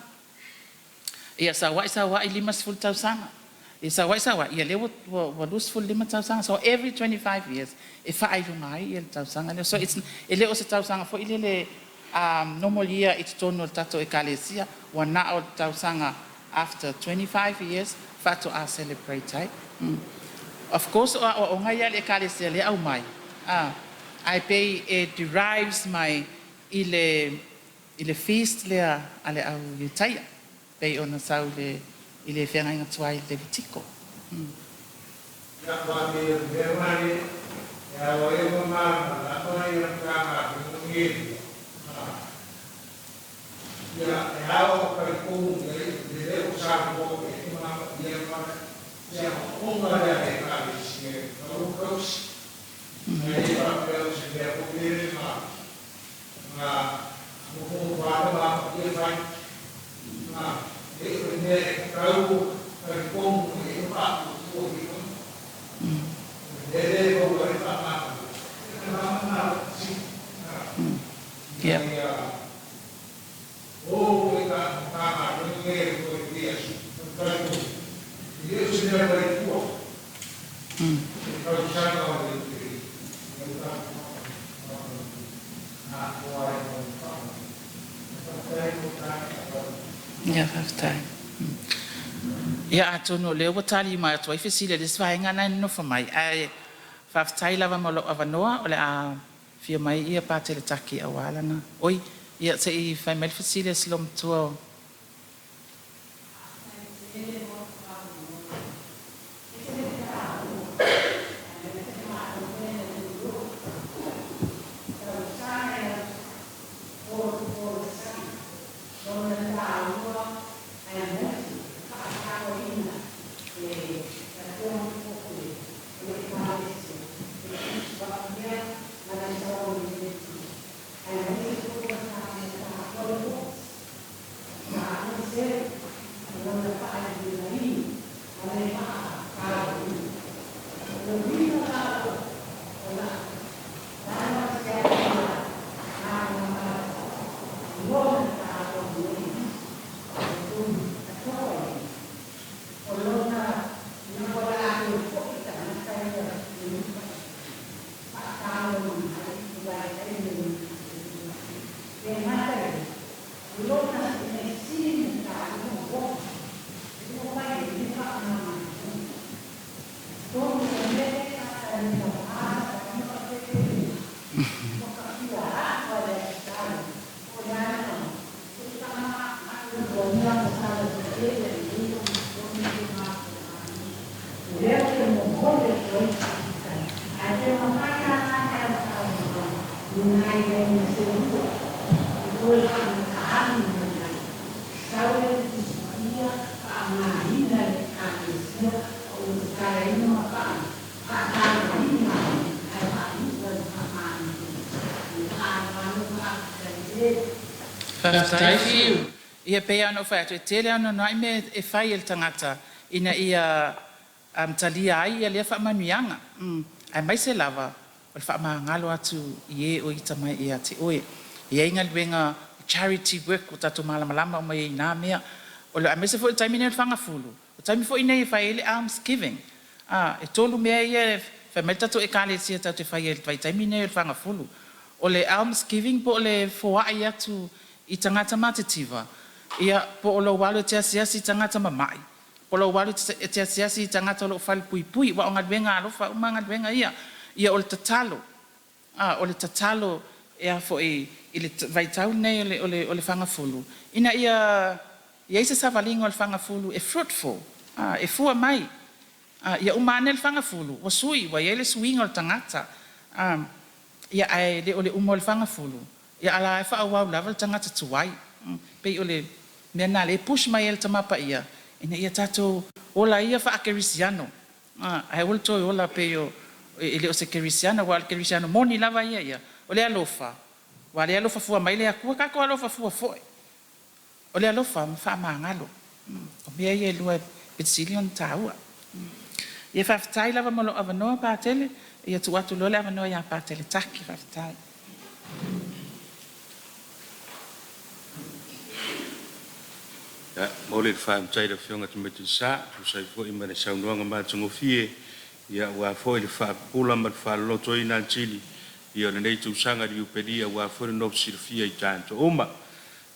Ia sa wai lima siful tausanga. Ia sa wai, ia le wa lusful lima tausanga. So every 25 years, e whailonga ai ia le tausanga lea. So e le o se tausanga, fo i le normal year i tutono le tato e kalesia, wa na o tausanga after 25 years, fato a celebrate ai. Of course, o ngai ale kalesia le au mai. I pay it derives my ile feast le ale au iutaia. Pei ona sau le ile whenga inga tuai le vitiko. Ya wame vermani ya oe mama la toi na kama ngi. Ya hao karibu le usamo e ma ya ma ya onga ya e kalisie no cross e pa pero se le popire ma mo guarda ma e vai ma e ne kau karibu e pa o Yeah. Yeah, have time. Ia atono leo wa tali mai atu ai fesile le svainga na no fa mai ai fa tai lava mo lo avanoa o le a fia mai ia pa te taki awala na oi ia se I fai mai fasile slom tua. Whakataiwhiu. Ia pea anō whai atu e tele anō nai me e whai el tangata ina ia talia ai ia lea whaamanuianga. Ai mai se lava o le whaamangalo atu I e o ita mai ia te oe. Ia inga luenga charity work o tatu malamalama o mai I nā mea. O le amese fo I taimine o le whangafulu. O taimi fo ina I whai ele almsgiving. E tolu mea ia whai mai tatu e kāle sia tau te whai ele whai taimine o le whangafulu. O le almsgiving po o le foai atu I tangata matativa. Ia po o lo walu te asiasi tangata mamai. Po lo walu te asiasi tangata lo whal pui pui. Wa o ngadwenga alofa uma ngadwenga ia. Ia o le tatalo. O le tatalo ia fo I le vaitau nei o le whangafulu. Ina ia isa savalinga o le whangafulu e fruitful. E fua mai. Ia umane le whangafulu. Wa sui, wa ia le suinga o le tangata. Ia ai le o le umo o le whangafulu. Ia ala e whaawau lava le tangata tuai. Pei o le mea nā le push mai e le tamapa ia. Ina ia tatou ola ia whaakerisiano. Ai ol toi ola pei o le o se kerisiano. Wa le kerisiano moni lava ia ia. O le alofa. Wa le alofa fua mai le akua kako alofa fua foe. O le alofa mwha maangalo. O mea ia lua pitsilion taua. Ia whawhitai lava molo avanoa pātele. Ia tuatu lole avanoa ia pātele taki whawhitai. Mo le whaamtai la whionga te meti sa, tu sai fo I mana saunuanga mātango fie, ia ua fo I le whaapula ma le whaaloto I nā tili, ia le nei tu sanga li upedia ua fo le nopu silfia I tānto oma.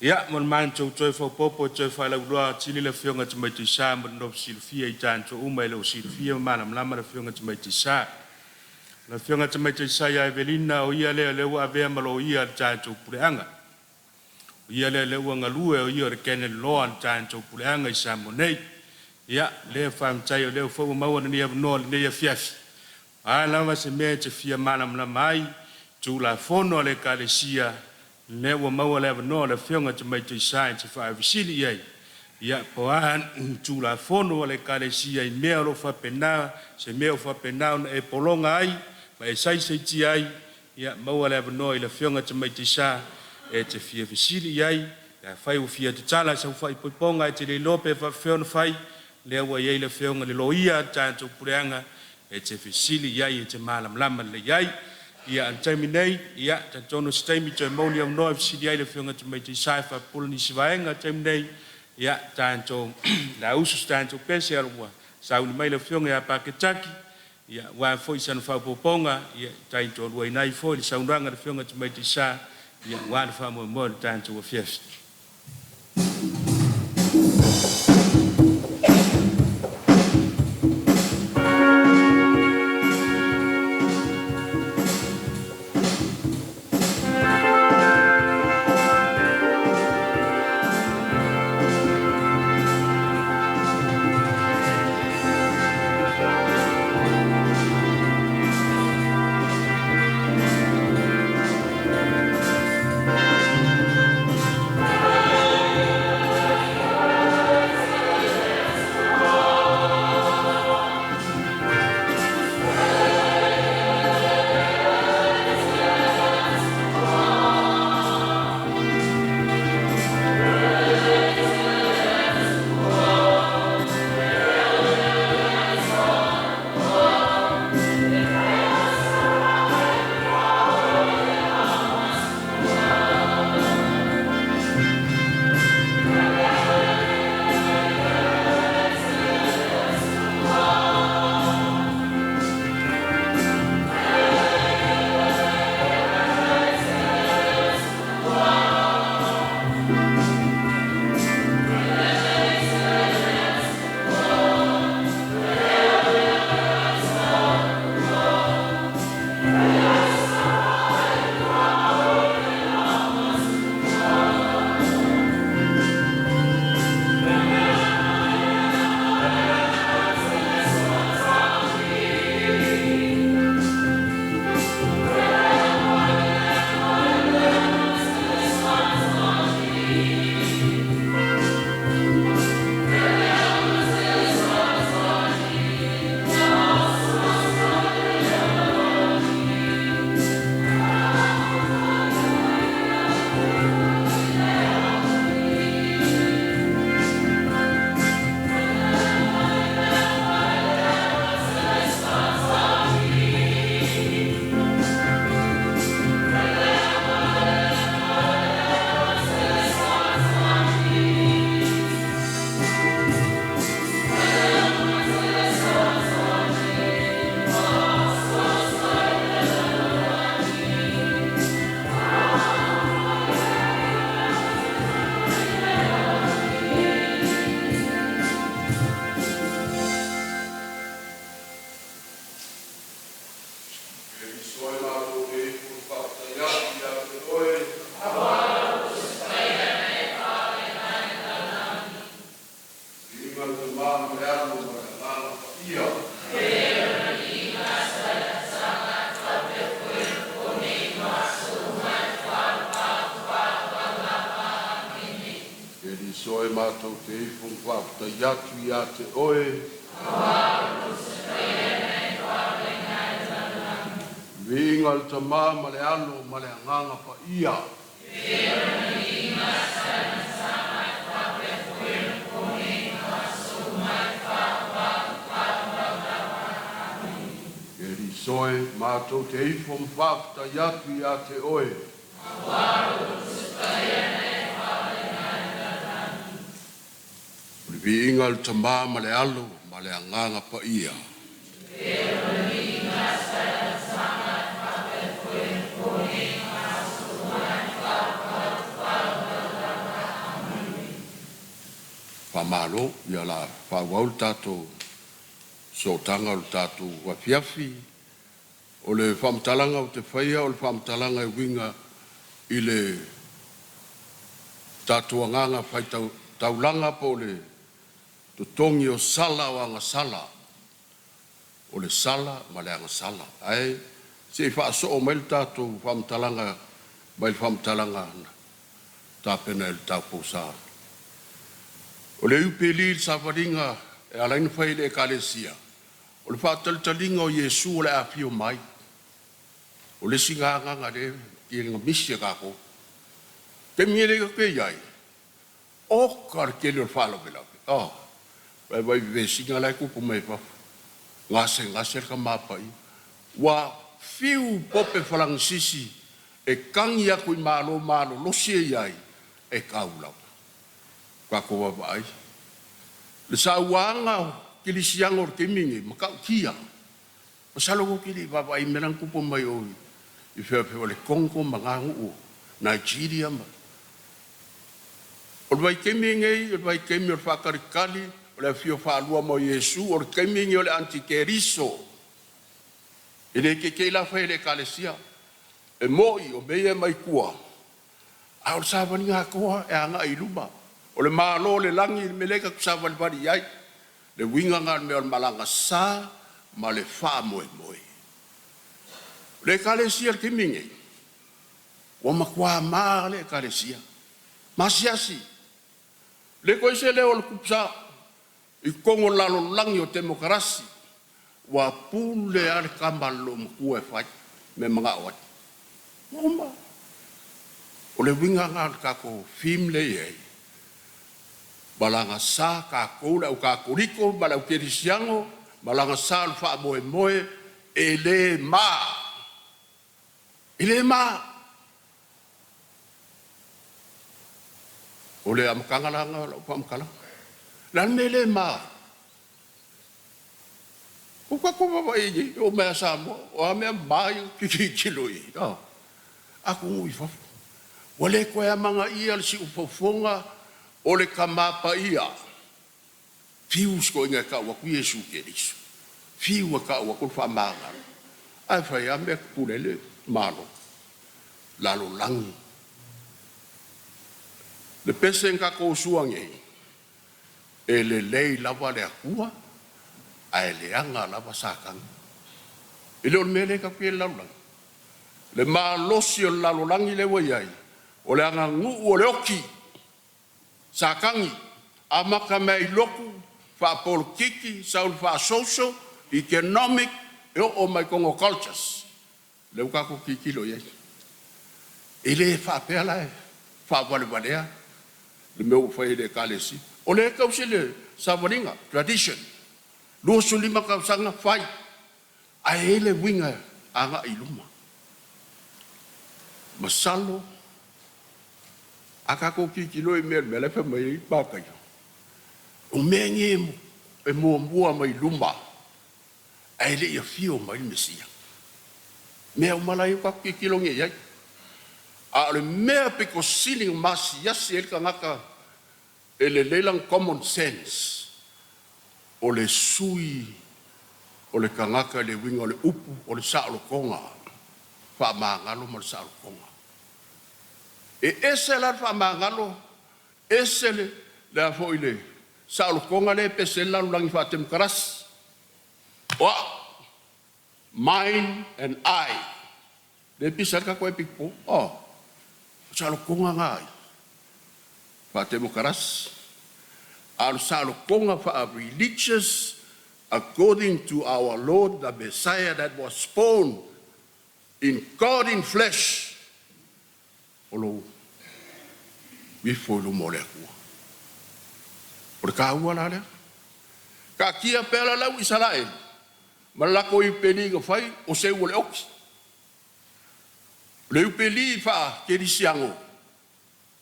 Ia, mo le māntou toi fo popo, toi whaalaulua tili la whionga te meti sa, ma le nopu silfia I tānto oma, le o silfia ma lama la whionga te meti sa. La whionga te meti sa ia Evelina o ia lea lewa avea malo ia le tānto pureanga. Ia le ua ngalue o ia re kene loa le tāntou puleanga I Samonei. Ia, le whaamtai o leo whau maua na nia vanoa le neia fiafi. A lama se mea te fia mana mai, tu la fono le kalesia, le ua maua le vanoa le whionga te mai te sae te whaavisili iei. Ia, po ahan, tu la fono le kalesia I mea lo whapenao, se mea o whapenao na e polonga ai, ma e saiti ai, ia, maua le vanoa I le whionga te mai te sae, e te fia visili iai, e whai o fia te tala sa whai poiponga e te le lope wha whiona whai, le awa iei le whionga le loia tātou pureanga, e te visili iai e te malamlama le iai, ia an taimi nei, ia tātono staimi toi mauni au noa visili iai le whionga te mai te sai wha pulani sivaenga taimi nei, ia tātou la usus tātou pese arua, sauni mai le whionga ia Paketaki, ia wā fwoi sana whau poponga, ia tātou rua inai fwoi le saunranga le whionga te mai te sai, ia wāna whamoe moe le tāntou a fiafi. ingal te mama le alu ma le ngala pa ia. E li soe mātou te ifung whapta yatu i a te oe. Vingal te mama le alu ma le nganga pa ia. E li soe mātou te ifung whapta yatu i a te oe. Vingal te mama le alu ma le nganga pa ia. Pamalo, ia la whawau tātou so tanga o tātou wafiafi. O le whamtalanga o te whaia, o le whamtalanga e winga i le tātou anganga whai taulanga po le tutongi o sala o anga sala. O le sala ma le anga sala. Ai, se wha so o mail tātou whamtalanga, mail whamtalanga tāpena e le tāpou saa. O le upeli sa varinga e alaina whai le ekalesia. O le whatalitalinga o Iesu o le apio mai. O le singanga le ki ringa misia kako. Ke mire ka ke iai. O kar ke le whalawela. Vai ve singa lai kupu mai pa. Ngase ka mapai. Wa fiu pope whalang sisi e kangi aku i malo losi e iai e kaulau. Kako wabai. Le sa wanga kili siang or kemingi makau kia. Pasalo ko kili wabai merang kupo mai oi. I fepe wale Kongo mangangu o Nigeria ma. O vai kemingi, o vai kemingi o whakarikali, o le fio whalua mo Yesu, o kemingi o le antikeriso. E le ke la whae le kalesia. E moi o mea mai kua. A o sa wani ngā koa e anga i luma. O le malo le langi me leka kusawal bari ai. Le winga ngā me o malanga sa ma le wha moe moe. Le kalesia ke mingi. O makua maa le kalesia. Masiasi. Le koe se le o le kupsa i kongo lalo langi o demokrasi. Wa pule ale kamalo mkue fai me mga awat. Oma. O le winga ngā kako fim le iei. Balanga sa ka koula o ka koriko bala o kerisiango balanga sa al fa moe moe ele ma o le amkanga langa o pa amkala lan mele ma o ka ko ba i o me sa mo o me mai ki kiloi aku ngui fa wale ko ya manga ia si ufofonga o le kamapa ia. Fiu sko inga ka waku Yesu kerisu. Fiu ka waku whamanga. Ai whai ame purele malo. Lalo langi. Le pese nga ko suange. E le lei lava le akua. Ai le anga lava sakang. E le on mele ka pie laulang. Le malosi o lalo langi le waiai. O le anga ngu o le oki. Sakangi, amaka mai loku, fa polkiki, saul fa social, economic, o mai kongo cultures. Le ukako kikilo ye. Ele fa pela, fa valea, le meu foi de kalesi. O le kausile savaringa, tradition. Lo sulima kausanga fai. A ele winga anga iluma. Masalo akako kikilo e mele fa mai pakayo. O mengi e mua mai luma. Ele ia fio mai mesia. Mea malai ka kikilo nge ia. A le mea peko siling masi yasi el kangaka ele lelang common sense. O le sui o le kangaka le winga o le upu o le saalo konga. Fa mangalo mo le saalo konga. E ese la fa mangalo ese le foi le sa lo konga le pesela ulangi fa tem karas wa mine and I le pisar ka ko pipo sa lo konga ngai fa tem karas al sa lo konga fa religious according to our Lord the Messiah that was born in God in flesh olo mi foi lo mole ku por ka ua la ka kia pela lau Israel malako I peli go fai o se ole oki le peli fa ke disiango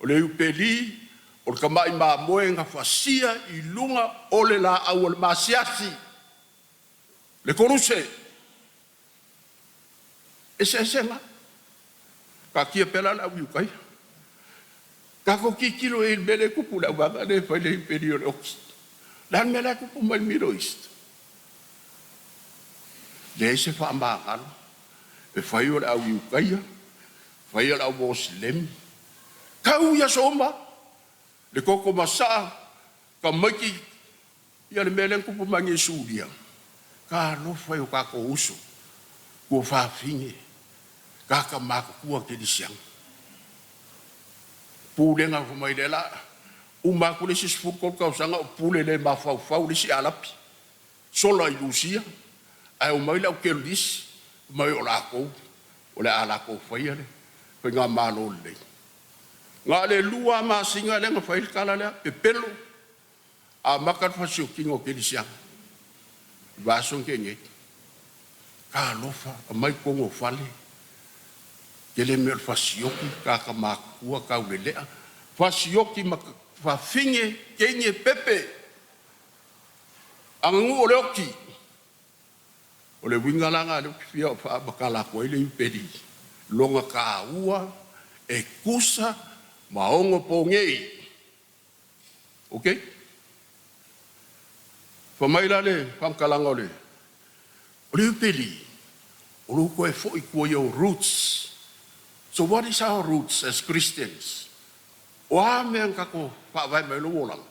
o le peli o ka mai ma moenga fasia I lunga ole la au masiasi le koruse ese senga ka kia pela lau yukai ka ko kikilo e bele kupu la baba le fa le period ox dan mela kupu mal miroist le se fa magal e fa yo la u kaya fa yo la muslim ka u ya soma le koko masa ka maki ya le mele kupu mangi sudia ka no fa yo ka ko uso ko fa finge ka ma ku ke di siang pule nga mai le la uma ku le sis fukol ka sanga pule le ma fa le si alapi sola ilusia ai mai la ke lis mai ola ko ola ala ko fa ile pe nga malo le nga le lua ma singa le nga fa il kala le pe pelo a makat fa si kingo ke disia va son ke nge ka lofa mai ko ngo fale ele me fasioki ka makua ka welea fasioki fa finge kenye pepe angu oleoki ole wingalanga le fia fa bakala ko ile pedi longa ka ua e kusa maongo pongei okay fa maila le fam kalanga ole pedi ole ko e fo ko yo roots. So what is our roots as Christians? Wa men kako pa vai mai lo wolang.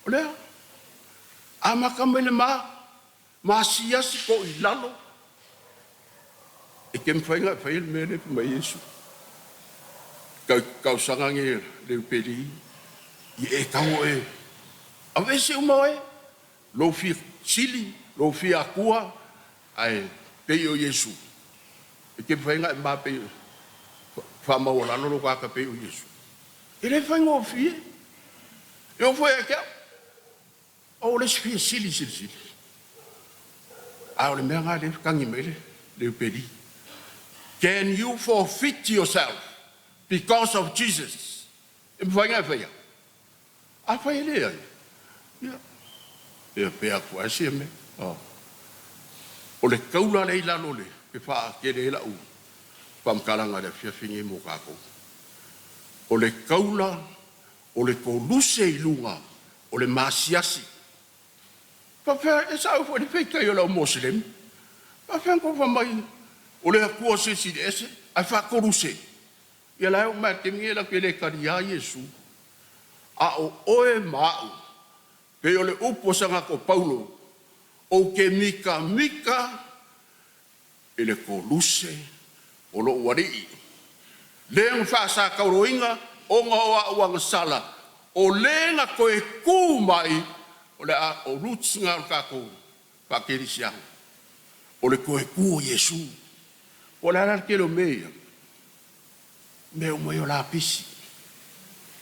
Ole ama kamele ma sia si ko ilalo. E kem fainga fail mele mai Yesu. Kau sanga nge le pedi e kau e. Avese umoe lo fi sili lo fi akua ai pe yo Yesu. E kem fainga ma pe fama o lalo lo ka pe o Yesu ele foi ngo fie eu foi aqui o le fie sili a o le menga le kangi mele le pedi can you forfeit yourself because of Jesus e foi nga foi a foi ele ya pe a foi sieme o le kaula le lalo le pe fa ke le la u pam kalanga le fia fingi mo kako o le kaula o le koluse ilunga o le masiasi pa fa esa o le feka yo la muslim pa fa ko fa mai o le ko se si ese a fa koluse ya la o ma te mi la ke le karia Yesu a o oe mau pe o le upo sanga ko Paulo o ke mika ele koluse o lo wari le fa sa ka roinga o nga wa sala o le na ko e ku mai o le o roots nga ka ko pa kerisia o le ko e ku Yesu o la ke lo me o mo yo la pisi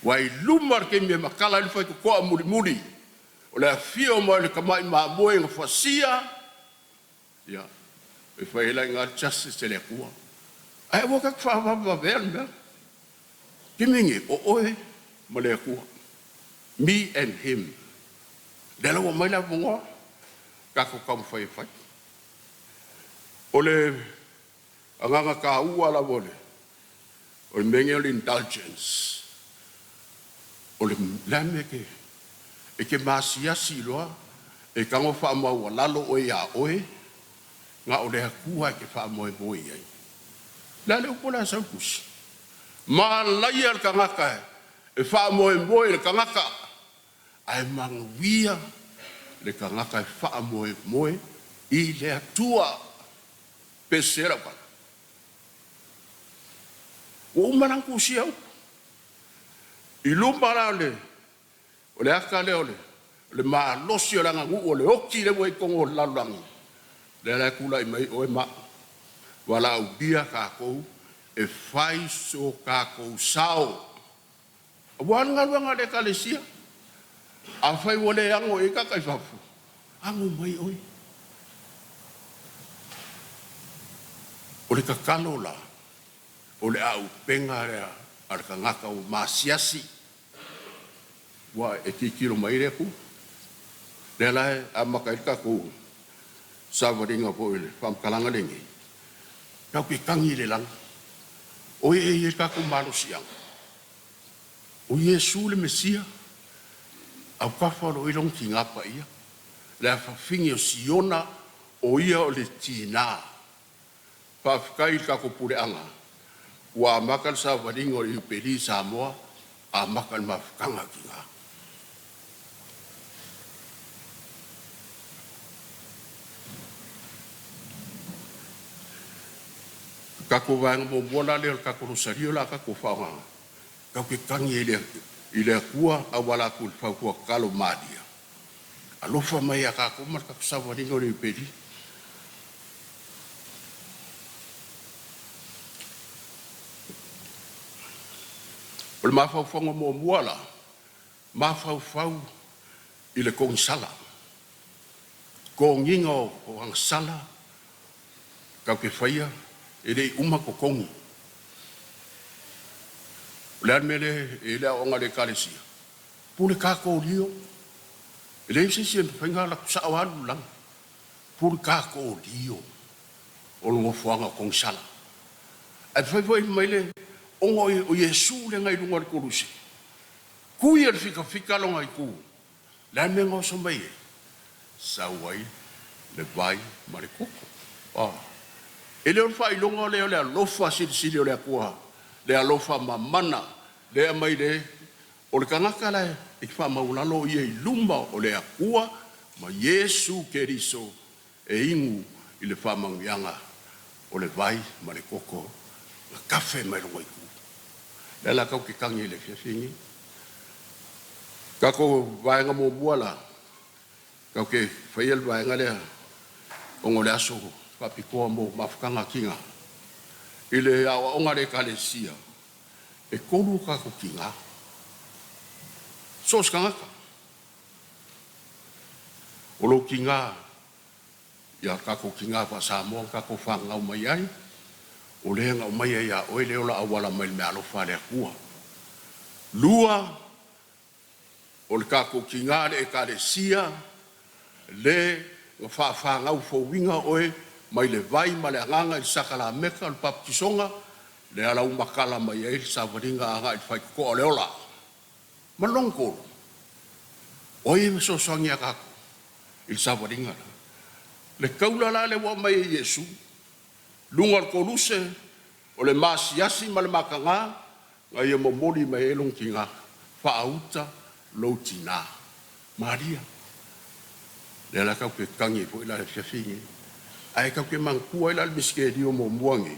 wai lumar ke me makala le fa ko muri o le fio mo le kamai ma boe nga fasia ya e fa ela nga justice le ku ai wo ka fa va verme kimingi o oe mole ku me and him dela wo mai la bongo ka ko kam fai ole anga ka ua la vole o mengel indulgence o le lame ke masia siloa e ka ngo fa mo wa lalo o ya oe nga o le kua ke fa mo e boi ai la le pola sa kus ma la yer ka ngaka e fa mo e boi ka ngaka ai manguia le kangaka e wha moe moe i le atua pesera pa. O manangu sia upa. I lumba la o le aka le le maa losi o langa ngu o le oki le wei kongo lalangi. Le la kula i mai o e maa. Wala au bia kākou e whai so kākou sao. A wanga le kalesia. A whai wale ango e kakai whafu. Ango mai oi. O le kakalo la. O le au penga rea. Ar ka ngaka o masiasi. Wa e kikiro mai reku. Le lai a makaika ko. Savaringa po ile. Whamkalanga lengi. Kau ke kangi le lang. O e kako malo siang. O Yesu le Mesia. Au kawharo i long ki ngapa ia. Le a whawhingi o siona o ia o le tina. Whawhikai kako pure anga. Wa makal sa waringo i uperi Samoa. A makal mawhikanga ki ngā. Kako vanga mo bona le kako rosario la kako whaonga. Kau ke kangi i le kua a wala kul whakua kalo madia. Alofa mai a kako mar kako sa waringo i uperi. O le mawhauwhanga mo muala. Mawhauwhau i le kong sala. Ko nginga o ang sala. Kau ke whaia. E rei uma ko kongi. Lean mele e lea onga le kalesia. Pule kako rio. E rei sisi en whainga la kusa awalu lang. Pule kako rio. O lungo fuanga kong sala. At whaiwai maile onga o Yesu le ngai lunga le koruse. Kui al fika longa i ku. Lean me ngau somai e. Sawai le vai ma le koko. E leo whai longa leo le alofa siri o le akua. Le alofa mamana. Le mai le. O le kangaka le. E ki wha maulalo i e lumba o le akua. Ma Yesu Keriso. E ingu i le wha mangianga. O le vai ma le koko. La kafe mai longa i ku. Le la kau ki kangi le fiafingi. Kako vaenga mo buala. Kau ke whaiel vaenga lea. Ongo le aso. Papikoa mo mafukanga kinga. Ile awa onga re kalesia. E kolu kako kinga. Sos kangaka. Olo kinga. Ya kako kinga pa Samoa kako whanga o mai ai. O lehenga o mai ai a oe leola awala mai me alofa le akua. Lua. O le kako kinga le e kalesia. Le whawhanga u fowinga oe. Mai le vai ma le anganga i sakala meka le papkisonga le ala umakala mai e sa waringa anga i whai ko le ola. Malongko. Oi me so songi akako. Il sa waringa. Le kaulala le wa mai e Yesu. Lunga ko luse o le masiasi ma le makanga ngai e momoli mai e longkinga. Whaauta loutina. Maria. Le ala kau ke kangi po ila le fiafingi. Ai kau ke mangkua ila miske dio mo muangi.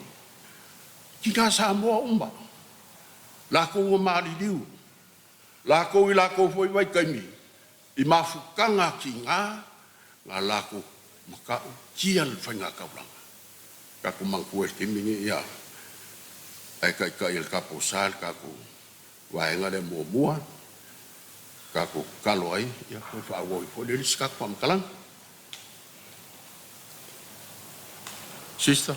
Kika Samoa umba. Lako ua maari diu. Lako i lako foi vai kaimi. I mafukanga ki ngā. Ngā lako makau kia le whainga kauranga. Kako mangkua e kimingi ia. Ai kai il kapo sal kako waenga le mo mua. Kako kalo ai. Ia koe whaawoi. Foi le riskak pamkalang. Sister.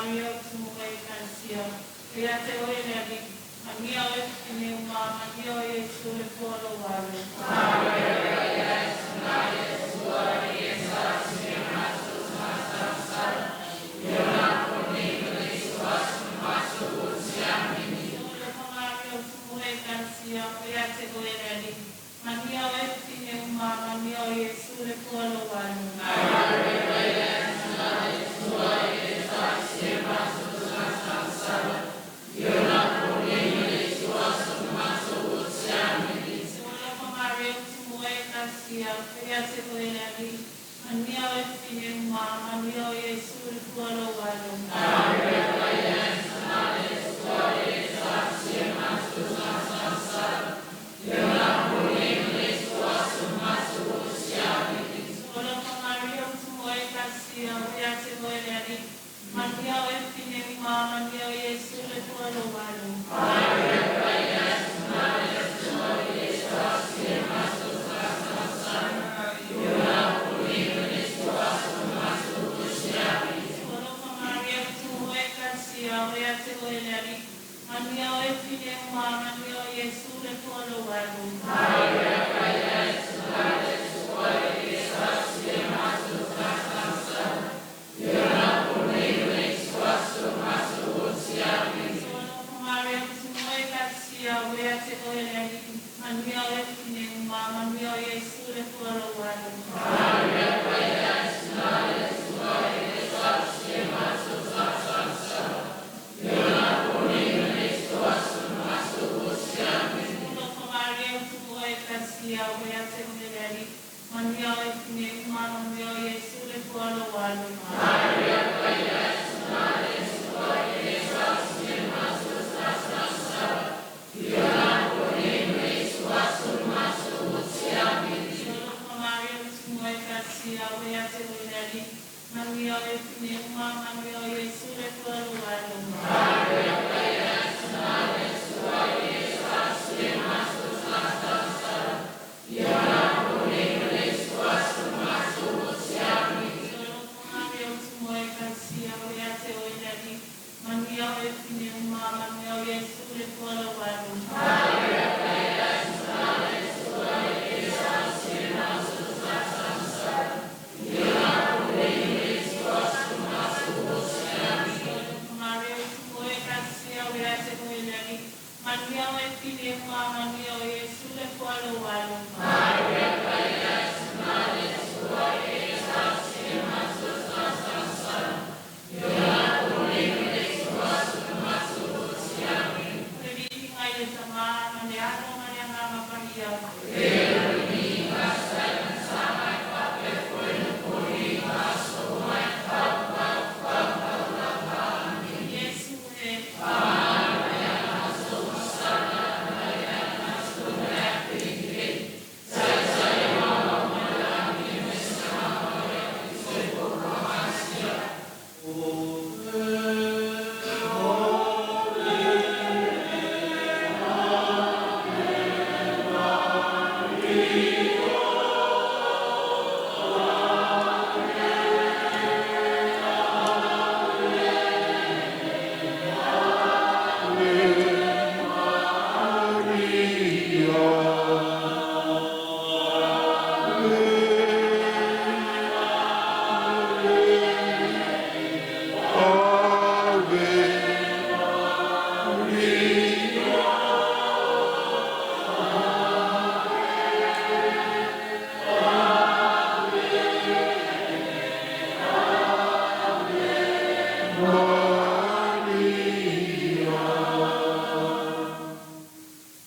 Mario Tumukai Kansia, Yate Oiladi, Mania Westine Uma, Mania Yesu Polo Walu. Mario Tumukai Kansia, Yate Oiladi, Mania Westine Uma, Mania Yesu Polo Walu.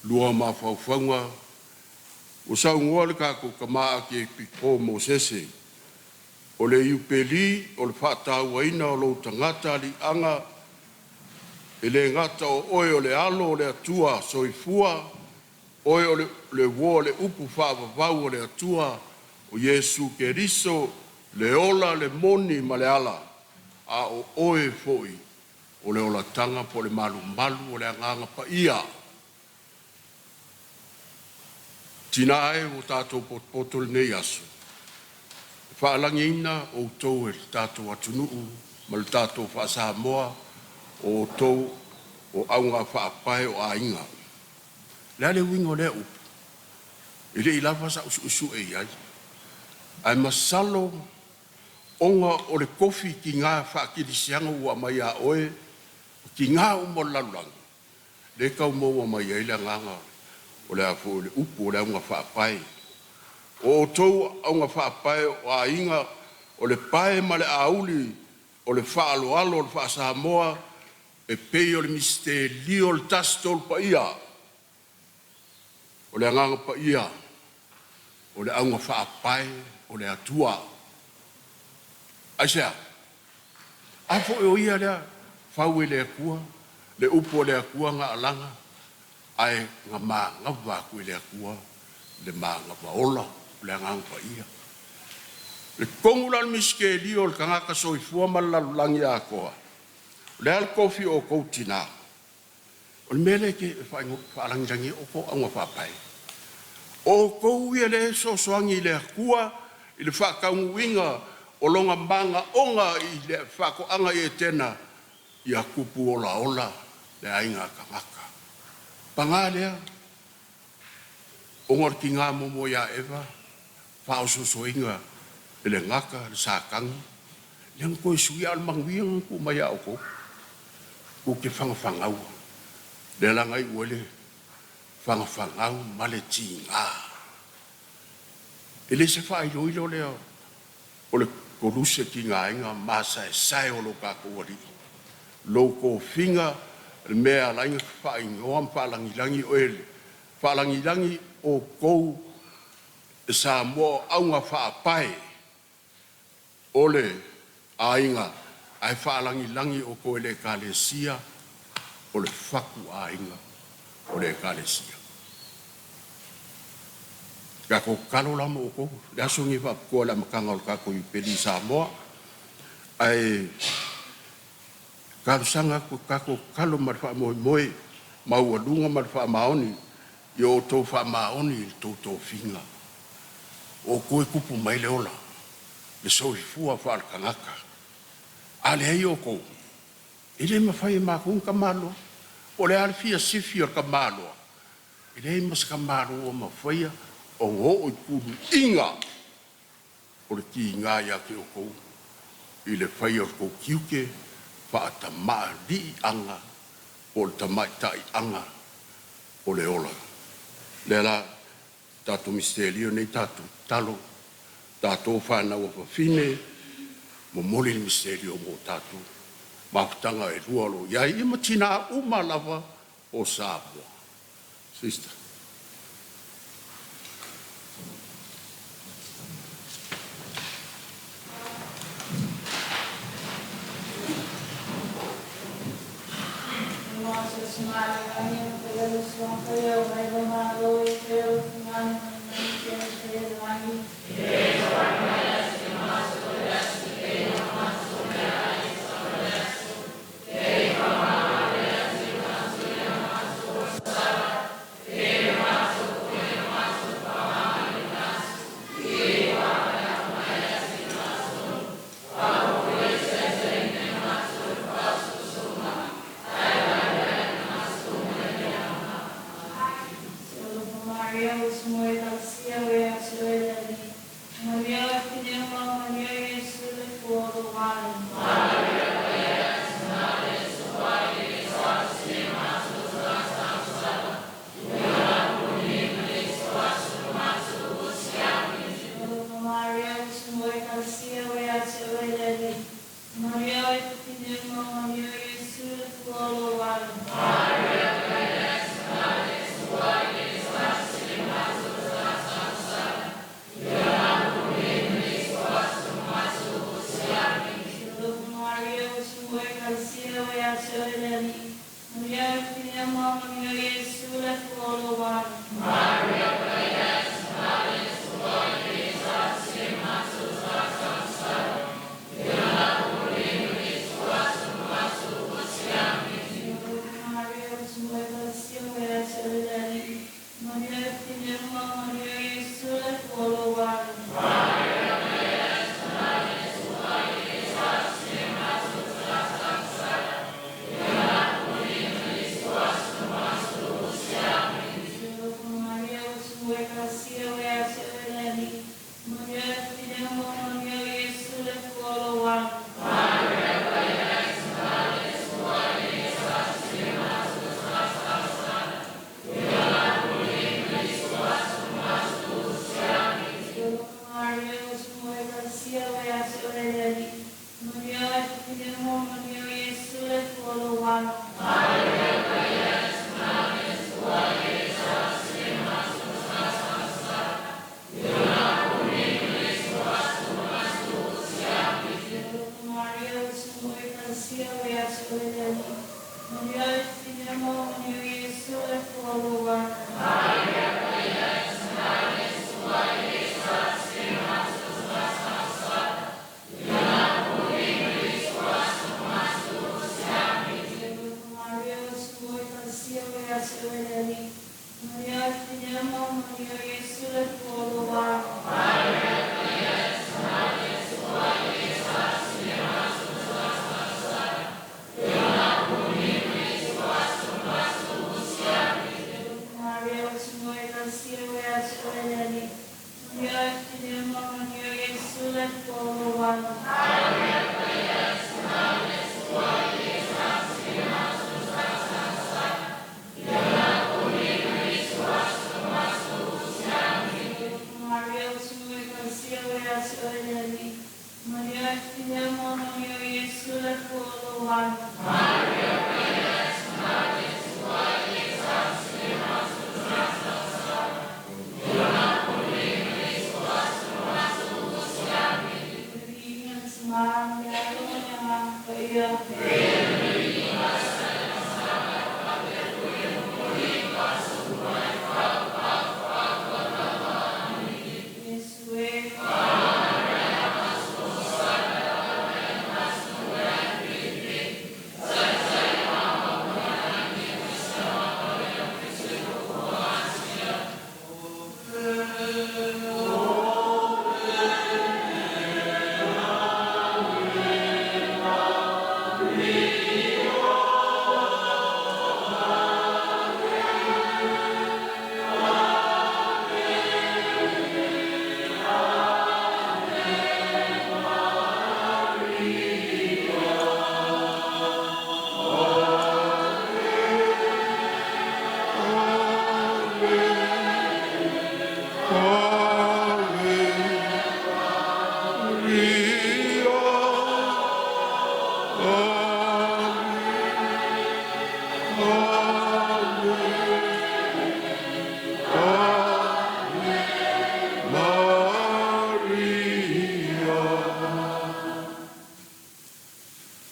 Lua mawhauwhaunga, o sau ngoa le kako kamaa ke piko mo sese. O le iupeli, o le whaatau waina o lo tangata li anga, e le ngata o oe o le alo o le atua soifua, oe o le wo le upu whaavavau o le atua, o Yesu Keriso, le ola le moni ma le ala, a o oe foi, o le ola tanga po le malu malu o le anganga pa ia. Tina e o tātou potol nei asu. Whaalangi ina o tau e tātou atunuu ma le tātou wha Samoa o tau o aunga whaapai o ainga. Lea le wingo lea upu. I le ilawa sa usu e iai. Ai masalo onga o le kofi ki ngā whaakirisianga ua mai a oe ki ngā umo lalulang. Le kau maua mai ai le nganga o le afo le upu o le aunga whaapai. O tau aunga whaapai o ainga o le pae ma le auli o le whaaloalo o le wha Samoa e pei o le misteri o le tastol pa ia. O le anganga pa ia. O le aunga whaapai o le atua. Aisea. Afo e o ia lea whau e le akua. Le upo le akua ngā alanga. Ai ngā mā ngā ku le akua. Le mā ngā ola. Le anganga pa ia. Le kongula le miskeli o le kangaka soifua ma lalulangi a koa. Le al kofi o koutina. O le mele ke whaalangirangi o ko aunga whaapai. O kou ia le sosoangi le akua i le whakaunguinga o longa manga onga i le whakoanga i e tena i a kupu ola ola le ainga kangaka. Pangalea, ongor ki ngā momo ia ewa, whaososoinga e le ngaka, le sākangi, leang koe sui al manguiang ku mai au ko, ku ke whangawhangau, le langai uele, whangawhangau male ti ngā. E le se whailo leo, o le koruse ki ngā inga, masa e sae o lo kako wari, lo ko finga, le mea lainga whaingoa whalangilangi o ele, whalangilangi o kou, e sa mo aunga whaapai, ole ainga ai whaalangi o ko ele kalesia o le whaku ainga o le kalesia. Ka ko kalo lama o ko, le asungi wa ko la makanga o kako i peli Samoa, ai karusanga ko kako kalo marfa moe maua lunga marfa maoni, i o tō wha maoni i tō finga. O koe kupu mai le ola. Le soi fua wha kangaka. Ale hei o kou. I le mawhai mākung ka malo. O le alfia sifi o ka malo. I le mas ka malo o mawhaia o ngō o kuru inga. O le ki ngā ia ke o kou. I le whai o kou kiuke wha ta maa li anga. O le tamai tai anga. O le ola. Le la tato misterio nei tato talo. Tato whanau a whawhine, mo moli le misterio mo tato. Mahutanga e rualo iai, ima tina umalawa o Samoa. Sister. puolo wano. Maria, su ecclesia, vea su eleni. Maria, finiamo, Maria, Gesù e puolo wano. Maria, su ecclesia, vea su eleni. Maria, finiamo, Maria, Gesù e puolo wano. Maria, su ecclesia, vea su eleni. Maria, finiamo, Maria, Gesù e puolo wano. Maria, su ecclesia, vea su eleni. Maria, finiamo, Maria, Gesù e puolo wano.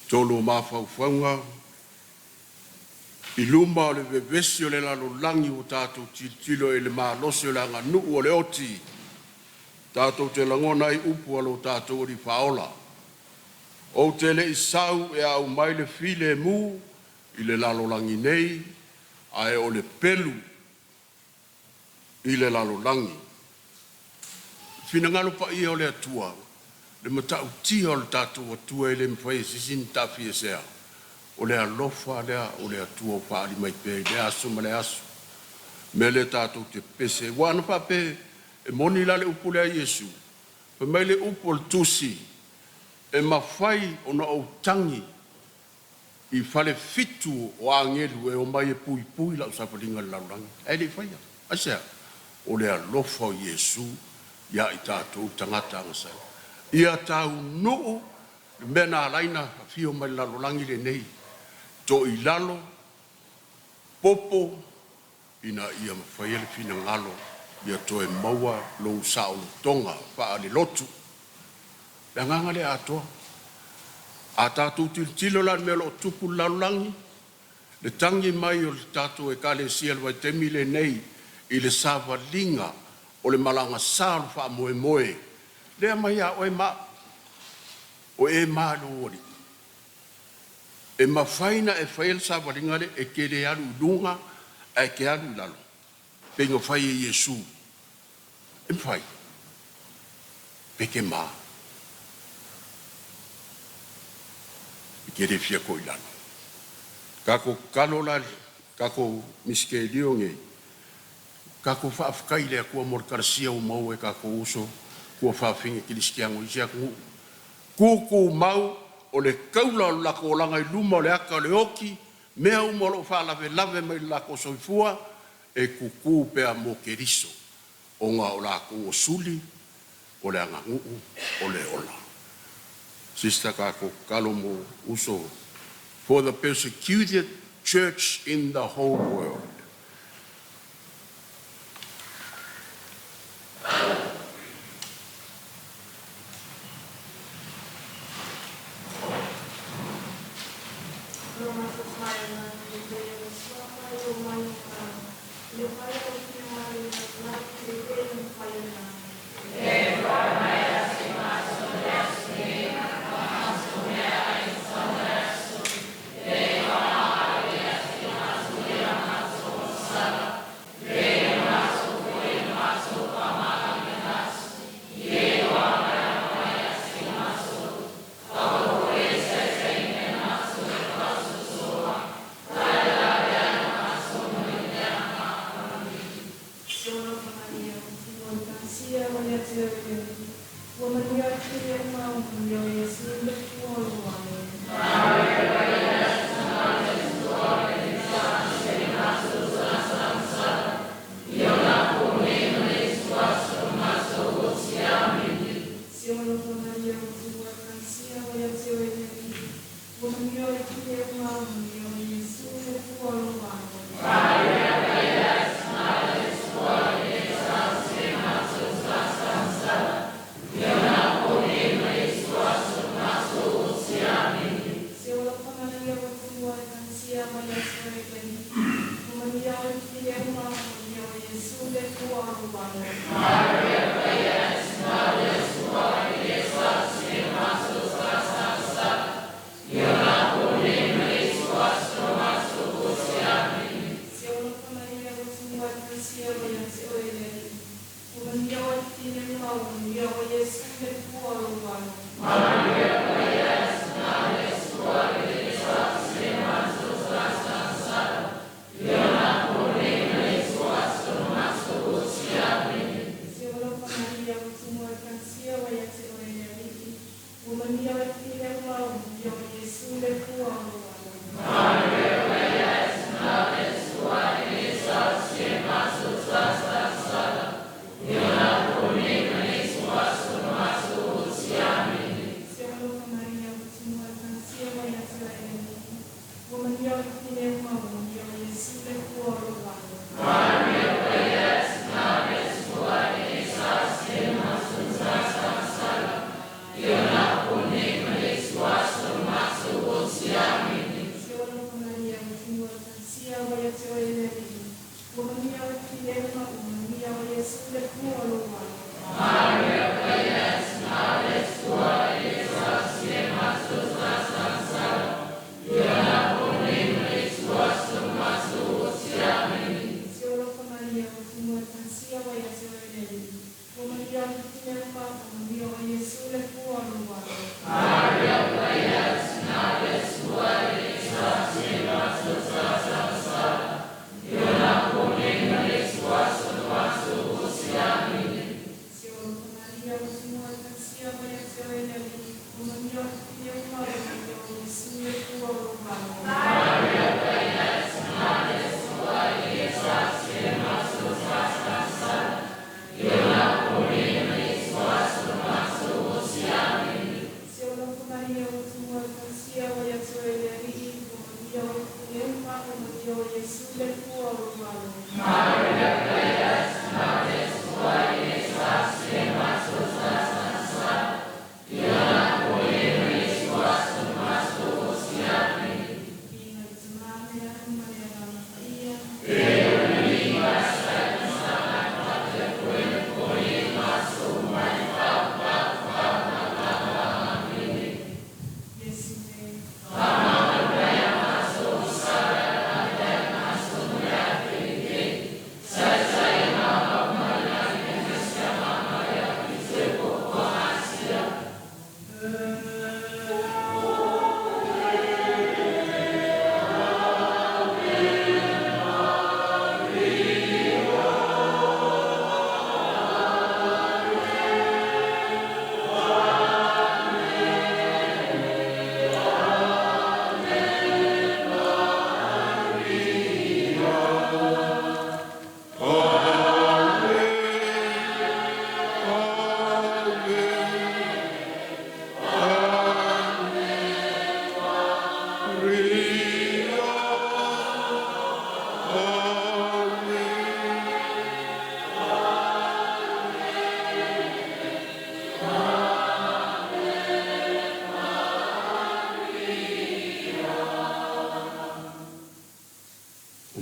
Tolo mafaufaunga, i luma o le vevesi o le lalolangi o tātou tilo e le mālosi o le anga nuu o le oti, tātou te langona i upu alo tātou o li whaola. O te le isau e au mai le file e mu i le lalolangi nei, a e o le pelu i le lalolangi. Finangalo pa ia o le atua, le matau tia o le tātou atua e le mwhai sisin tafi e sea. O le alofa lea o le atua o whaari mai pe, le asu ma le asu. Me le tātou te pese. Wana pape e moni la le upu lea Yesu. Pa mai le upu o le tusi. E mawhai o na o tangi i whale fitu o angelu e o mai e pui pui la usaparinga le laurangi. E le whaia. Asea, o le alofa o Yesu ia i tātou tangata angasai. Ia tau nuu mena alaina fio mai lalolangi le nei. To i lalo, popo, ina ia mawhai ele fina ngalo, ia to e maua lo sao tonga, paa le lotu. Le nganga le atoa. A tātou tilo la melo tupu lalolangi, le tangi mai o le tātou e kale sia le temi le nei, i le sava linga, o le malanga salu wha moe moe. Lea mai a o e maa lo ori. E mawhaina e whael sa waringare e kere alu lunga e ke alu lalo. Pengo whai e Yesu. E mwhai. Peke maa. E kere fia koi lalo. Kako kalo lali, kako miske lionge. Kako whaafkai lea kua morkarasia o mau e kako uso. Kua whaafinga ki liskiango i sia kuu. Kuku mau o le kaula o lako o langa i luma o le aka o le oki, mea umolo whaalawe lave mai lako soifua, e kuku pea mo keriso. O ngā o lako o suli, o le anga nguu, o le ola. Sista kako kalo mo uso for the persecuted church in the whole world.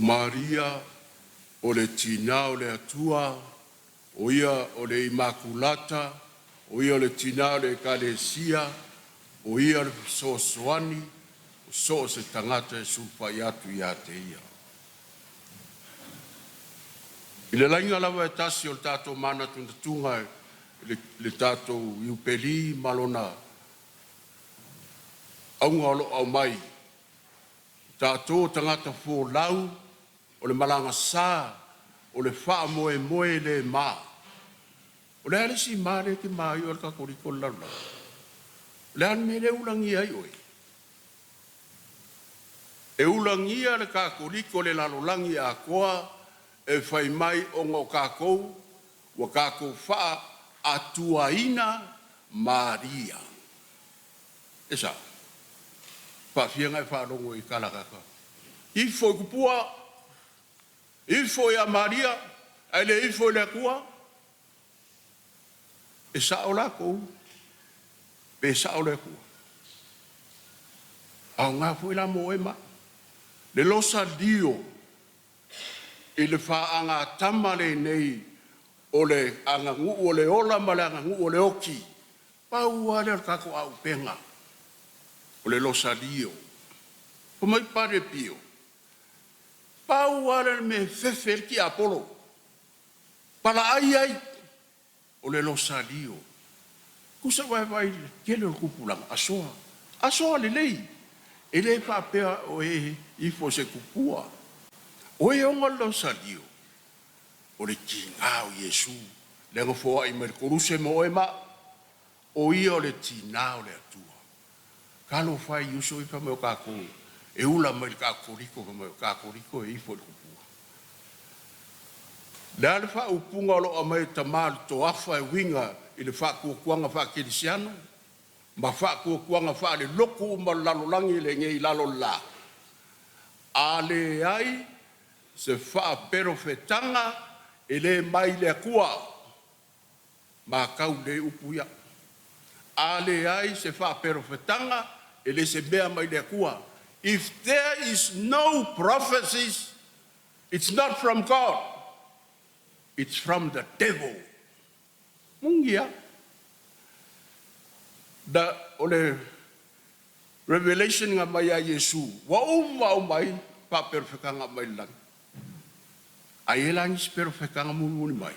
Maria o le tina o le atua, o ia o le Imakulata, o ia o le tina o le Ekalesia, o ia o le soasoani, o so se tangata e sulpai atu ia te ia. I le lainga lava e tasi o le tātou mana tunga le tātou iupeli malona aunga o lo au mai. Tātou tangata fō lau o le malanga sā o le wha moe moe le mā. O le alisi māre te māi o le kakoriko laula. Le an me le ulangi ai oi. E ulangi a le kakoriko le lalolangi a koa e whai mai o ngō kākou wa kākou wha atuaina Maria. E sa, whawhianga e wharongo i kalakaka. I fwoi kupua, i fwoi a Maria, ai i fwoi le kua. E sa o la kou, pe sa o le kua. Au ngā fwoi la mo e ma. Le losa dio, i le whaanga tamale nei o le angangu o le ola ma le angangu o le oki. Pau ale al kako au penga. O le losa dio. O mai pare pio. Pau ale me fefer ki Apolo. Pala ai ai. O le losa dio. Kusa vai kele o kupulanga. Asoa. Asoa le lei. E le whapea o ifo se kupua. O e onga losa dio. O le tingao Yesu. Lengo fōa i mere koruse mo e ma. O ia o le tingao le atua. Kalo fai Yuso i whameo kako. E ula mai kakoriko whameo kakoriko e ifo le kupua. Le ale wha upunga lo a mai tamalu to afa e winga i le wha kuakuanga wha kirisiano. Ma wha kuakuanga wha le loko ma lalolangi le ngei lalo la. Ale ai se wha perofetanga e le mai le kua ma kau le upuia. Ale ai se wha perofetanga e le se mea mai le kua. If there is no prophecies, it's not from God. It's from the devil. Mungia. Da ole revelation nga mai a Yesu. Wa o mai pa perfekanga mai lang. Ai lang is perfekanga muni mai.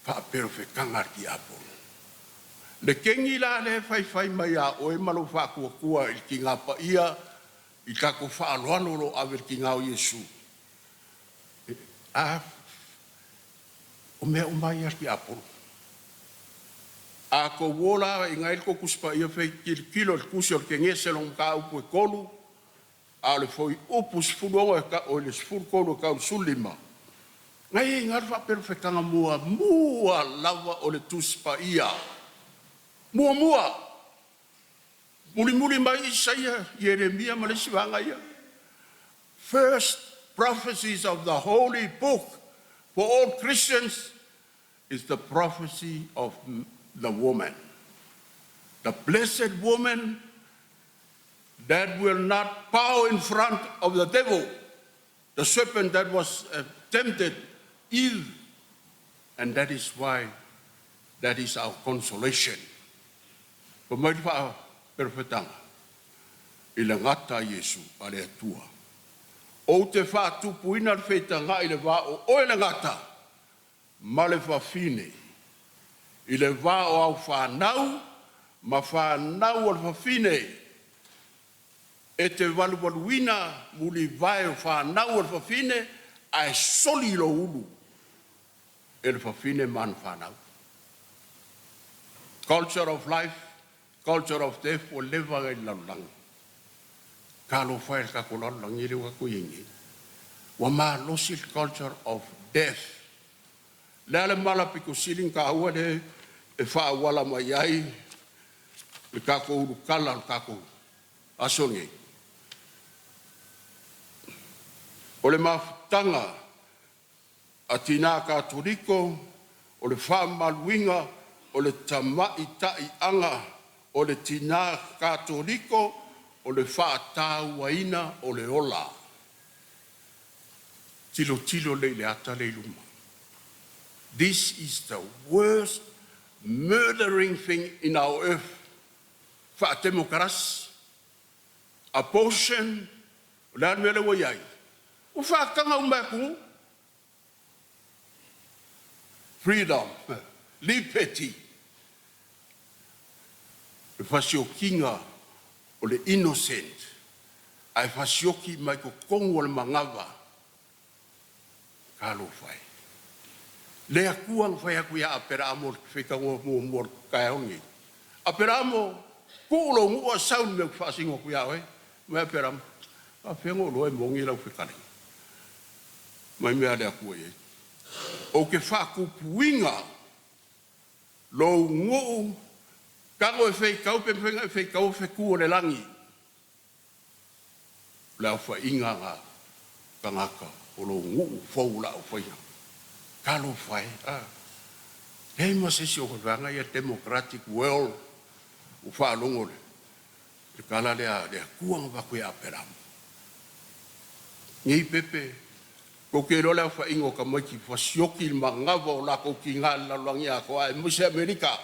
Pa perfekanga ki apo. Le kengi la le fai mai a o e malo fa kua i ki ngapa ia i kako fa aloano lo aver ki ngau Yesu. O mea o mai ar ki apo. A ko wola i ngai ko kuspa ia fai kilo kusi o ke ngese long ka upu e kolu. A le foi upus fulonga o le sfur kolu ka sulima. Ngai ngar fa perfekanga mua lava o le tuspa ia. Mua. Muli mai Isaia, Jeremia malesiwanga ia. First prophecies of the holy book for all Christians is the prophecy of the woman. The blessed woman that will not bow in front of the devil, the serpent that was tempted Eve. And that is why that is our consolation. Pamai wha perfetanga. I le ngata Yesu a le atua. O te wha tupu ina le whaitanga i le wā o le ngata. Ma le whawhine. I le wā o au whanau. Ma whanau o le whawhine. E te waluwaluina muli vai o whanau o le whawhine. A e soli lo ulu. E le whawhine man whanau. Culture of life. Culture of death o lewa ngai lalang. Kalo whae kako lalang i rewa ko yengi. Wa ma losi culture of death. Lele mala piko siling ka aua de e wha wala mai ai. Le kako uru kala le kako asongi. O le mafutanga a tina katoriko o le wha maluinga o le tamai tai anga o le tina katoriko o le whaatauaina o le ola. tilo le ata le luma. This is the worst murdering thing in our earth. Whatemokaras, abortion, la mele wayai. Ufakanga umaku. Freedom, liberty. Fasiokinga o le innocent. Ai fasioki mai ko kongo le mangava. Kalo fai. Le akuang fai aku ya apera amo fika mo kaongi. Apera amo kulo ngua sound me fasingo ku ya we. Me apera a fengo lo e mongi la fika ni. Mai me ale aku ye. O ke fa ku puinga lo ngou kango e fei kau pe penga e fei kau fe ku le langi. La fa inga nga kangaka o lo ngou fou la o fai. Kalo fai hei masesi o vanga ia democratic world o fa longo le kala le kuang va ku ya peram. Ngi pepe ko ke rola fa ingo ka maki fa sioki mangavo la ko kinga la langia ko ai musa America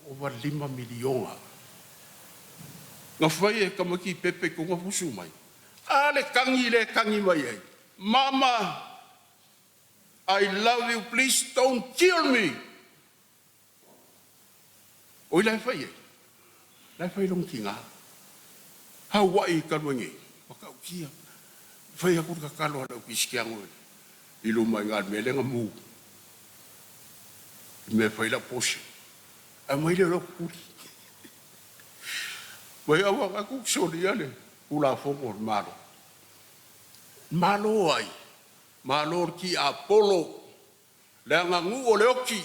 over 5 miliona nga fai ka maki pepe ko nga fusu mai ale kangi mai ai mama I love you please don't kill me oi la fai long kinga Hawaii ka wengi ka kia fai aku ka kalo na kiskiango ilu mai ngal melenga mu me fai la poshe a mai le ku vai awa aku soriale ula fongo malo ai malo ki apolo le ngangu o le oki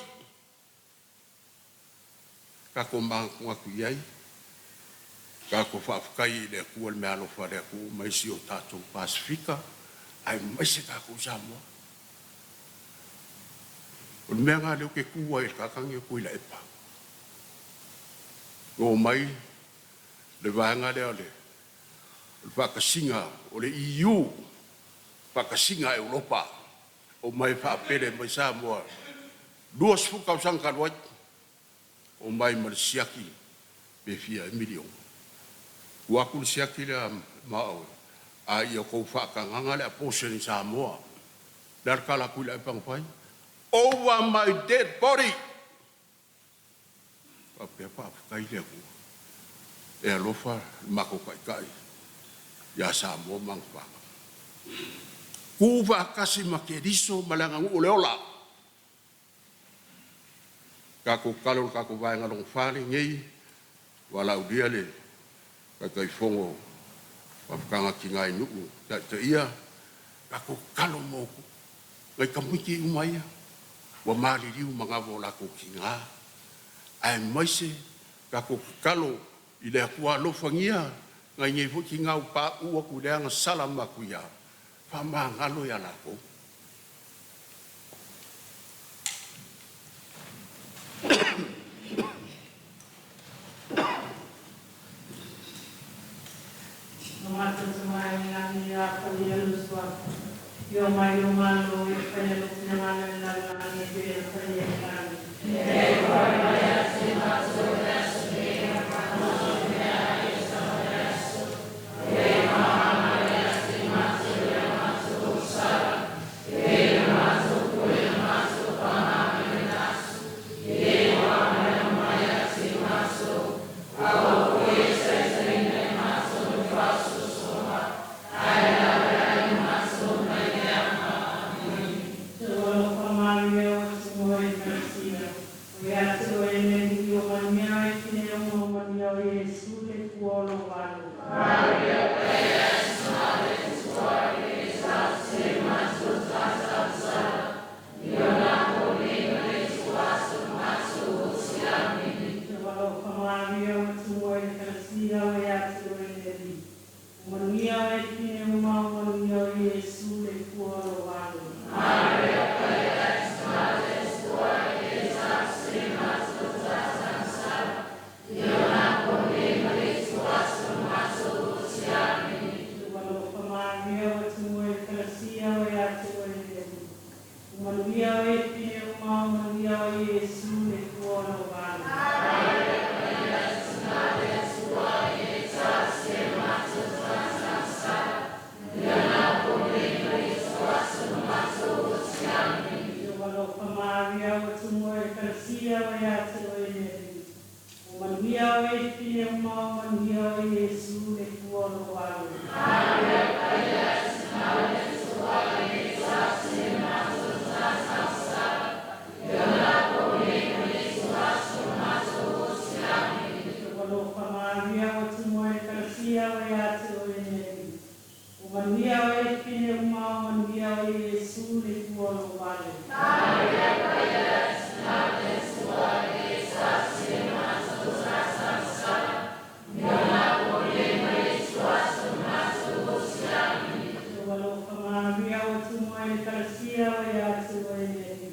ka komba ku yai ka ko fa kai le ku le malo fa le ku mai si o tato Pasifika ai mai se ka ku samo o menga le ke ku ai ka kangi ku ile pa o mai le vanga le ole fa ka singa o le EU fa ka singa Europa o mai fa pele mai sa mo duas fu ka sangka wat o mai Malaysiaki be fia milion wa ku siaki le ma a ia ko fa ka nganga le portion sa mo dar kala ku le pang pai over my dead body pa kai le ku e alofa mako kai ya sa mo mang pa kuva kasi makeriso malanga uleola kako kalol kako vai ngalong fali ngei wala udia le kai fongo wafkanga kingai nu ta ia kako kalo mo kai kamuki umaya wa mali riu mangavo la ko kinga ai maise kako kalo ile kuwa lo fangia ngai ngai fu kinga pa u ku le nga salama ku ya fa ma ngalo ya la ko Nomata semai ngangi apa dia luswa yo mai yo malo yo kanya lu sinamana na ngangi dia kanya ngangi ya te o ene. O manuia o e pine uma o manuia o Yesu le kuolo wale. Maria Paias, Nave Sua, Esa, Sema, Sosa, Sasa, Yona, Polema, Esua, Soma, Sosiami. O walofa Maria o tumoe karasia o ya te o ene.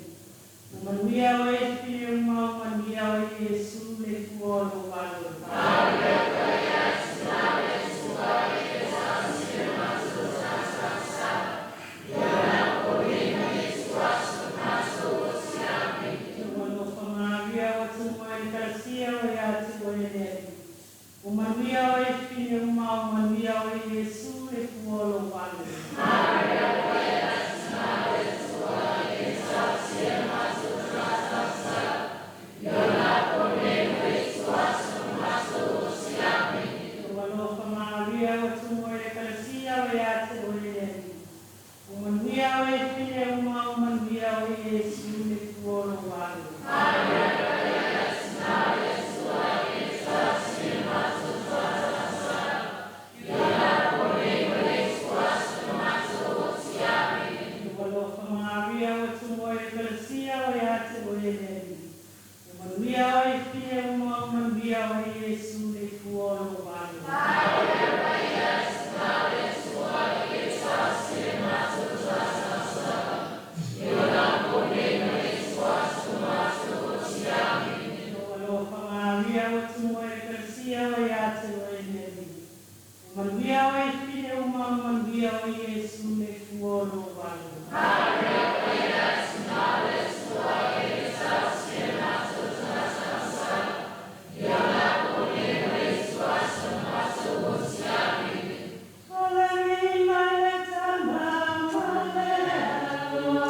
O manuia o e pine uma o manuia o Yesu le kuolo wale. Maria Paias, Nave Sua, Esa, Sema, Sosa, Sasa, Yona, Polema, Esua, Soma, Sosiami. O walofa Maria o tumoe karasia o ya te o ene. O manuia o e pine uma o manuia o Yesu le kuolo wale. Maria Paias, Nave Sua, Esa, Sema, Sosa, Sasa, Yona, Polema, Esua, Soma, Sosiami. O walofa Maria o tumoe karasia o ya te o ene. O manuia o e pine uma o manuia o Yesu le kuolo wale. Maria Paias, Nave Sua, Esa, Sema, Sosa, Sasa, Yona, Polema, Esua, Soma, Sosiami. O walofa Maria o tumoe karasia o ya te o ene. O manuia o e pine uma o manuia o Yesu le kuolo wale. Maria Paias, Nave Sua, Esa, Sema, Sosa, Sasa, Yona, Polema, Esua, Soma, Sosiami. O walofa Maria o tumoe karasia o ya te o ene. O manuia o e pine uma o manuia o Yesu le kuolo wale. Maria Paias, Nave Sua, Esa, Sema, Sosa, Sasa, Yona, Polema, Esua, Soma, Sosiami. Ole mi male tama, male alua.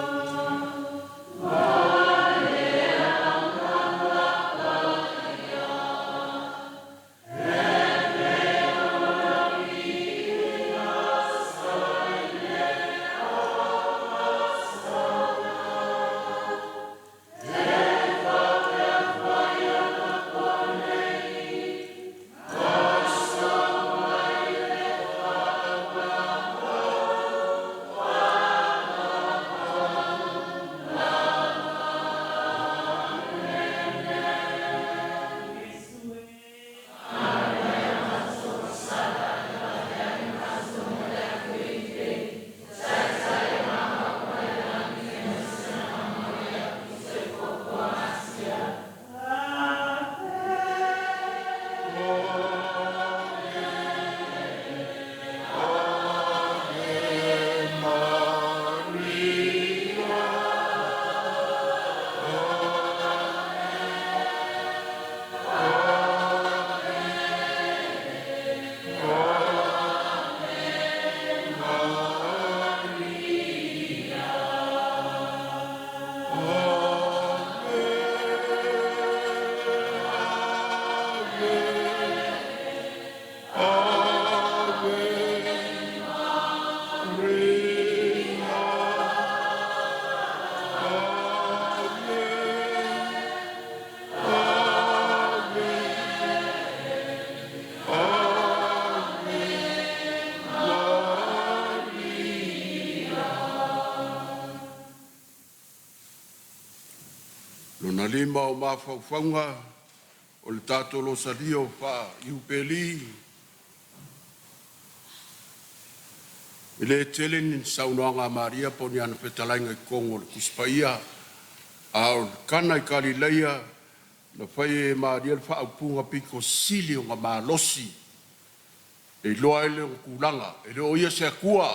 Lona lima o mawhauwhaunga o le tātou lo sadio wha iupeli. I le tele ni saunoanga Maria poni ana whetalainga I Kongo le kuspaia. A o kana I Galileia na whai e Maria le whaupunga piko sili o ngā malosi. E loa ele o kulanga. E le o ia se akua.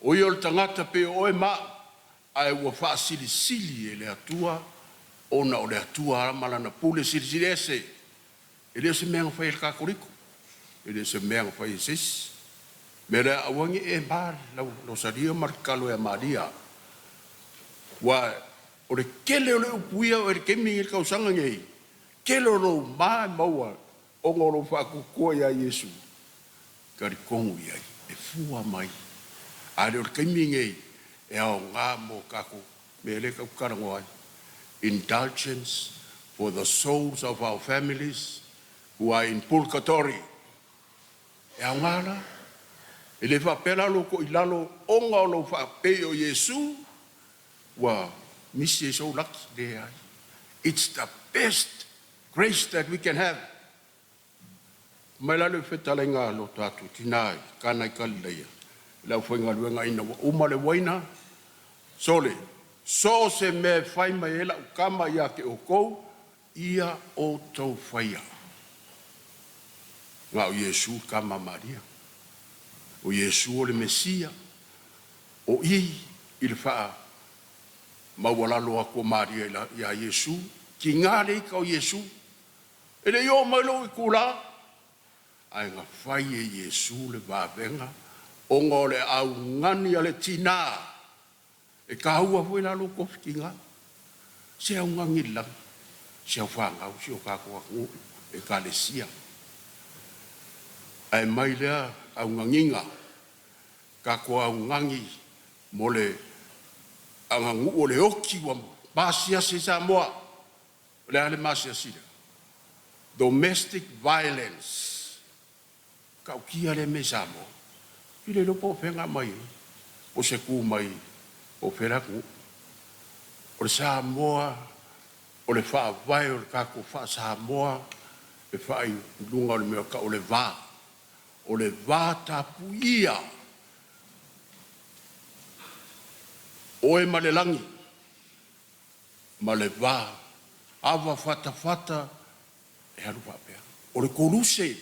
O ia o le tangata pe o e ma. Ai ua wha sili sili e le atua. Ona o le atua mala na pule sili sili ese. E le se meanga whai e kakoriko. E le se meanga whai e sisi. Mera awangi e mar lo sadia markalo e Maria. Wa o le kele o le upuia o le kemi il kausanga ngei. Kele o lo ma maua o ngoro whakukua ia Yesu. Kari kongu iai e fua mai. Ale o le kemi ngei e ao ngā mo kako me le kaukarango ai. Indulgence for the souls of our families who are in purgatory. E au ngala, e le whapera loko I lalo onga o lo whape o Yesu, wa misi e so laki le ai. It's the best grace that we can have. Mai lalo whetalenga lo tātu, tinai, kānai kalileia. Lau whainga luenga ina wa umale waina, sole, so se me whai mai ela ukama ia ke o kou, ia o tau whaia. Ngā o Yesu kama Maria. O Yesu o le Mesia. O I le wha mawalalo ako Maria ia Yesu. Ki ngāre ika o Yesu. Ele yo mailo I kula. Ai ngā whai e Yesu le vāvenga. O ngā le au ngani ale tina. E ka hua hoi lalo kofi ki ngā. Se au ngangi lang. Se au whangau, se au kākua ngu. E ka le sia. Ai mai lea au nganginga. Ka koa au ngangi. Mole angangu o le oki wa masia se sa moa. Le ale masia sida. Domestic violence. Ka ukia le me sa moa. Ile lopo whenga mai. O se ku mai. O wheraku. O le sa moa. O le wha vai o le kako wha sa moa. E whai lunga o le mea ka o le vā. O le vā tapu ia. O e malelangi. Ma le vā. Awa fata fata. E haru wapea. O le koruse.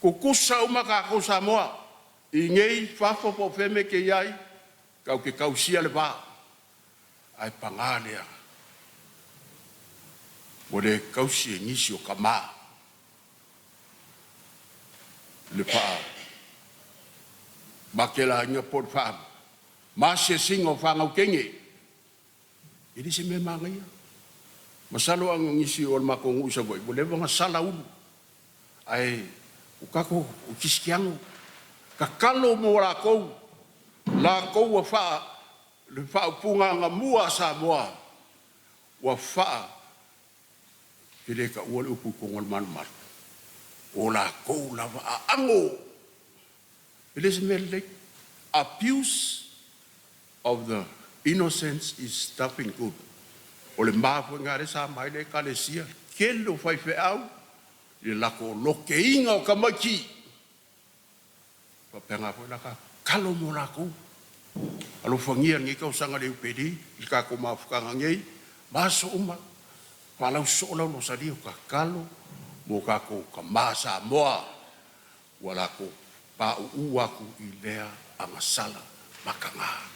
Ko kusa umaka ko Samoa. I ngei whafo po wheme ke iai. Kau ke kausia le vā. Ai pangalea. O le kausia nisi o kamaa. Le paa. Makela inga por fam. Masya singo fangau kenge. Ini se me mangia. Masalo ang ngisi o makong usa boy. Boleh bang sala ulu. Ai ukako ukiskiango. Kakalo mo la ko wa fa le fa punga nga mua sa moa. Wa fa. Kile ka uol upu kongol man. Ola ko lava ango. It is merely abuse of the innocence is stopping good. Ole mafu ngare sa mai le kalesia. Kelo fai fe au. Le lako loke inga o kamaki. Papenga po laka. Kalo mo lako. Alo fangia ngi kau sanga le upedi. Ika ko mafukanga ngei. Maso uma. Palau sola lo sadi o kakalo. Mo kako kamasa moa wala ko pa uaku ilea amasala makanga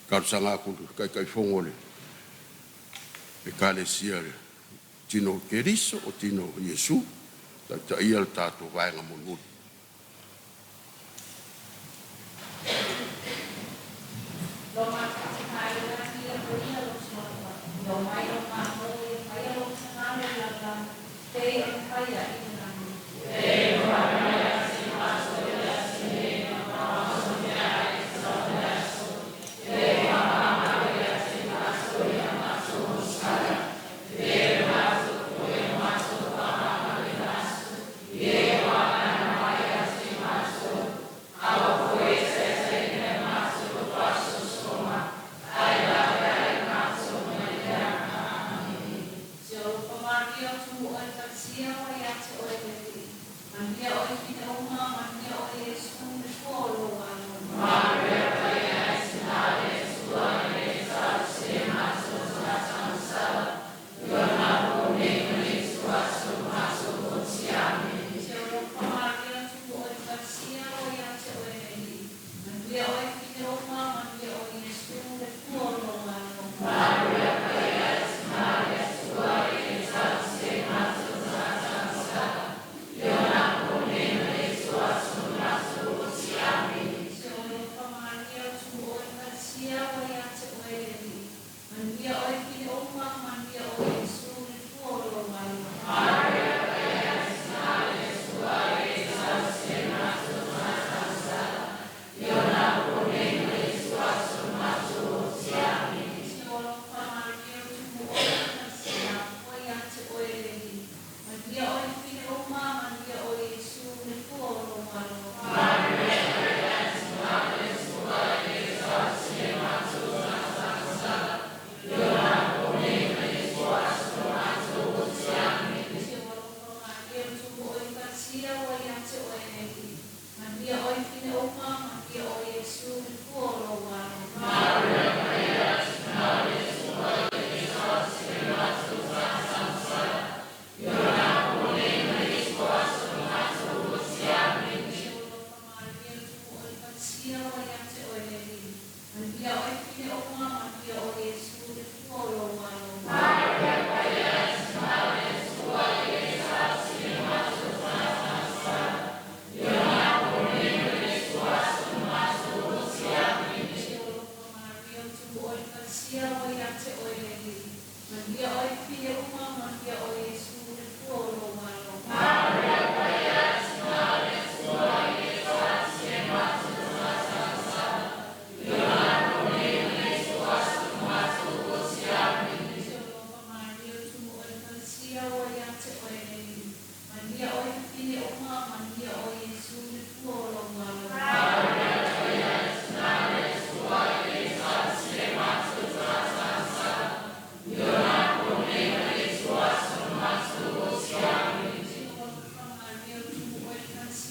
ka sanga ku kai fongole e kale sia tino keriso o tino Yesu ta ia tato vai nga monu Io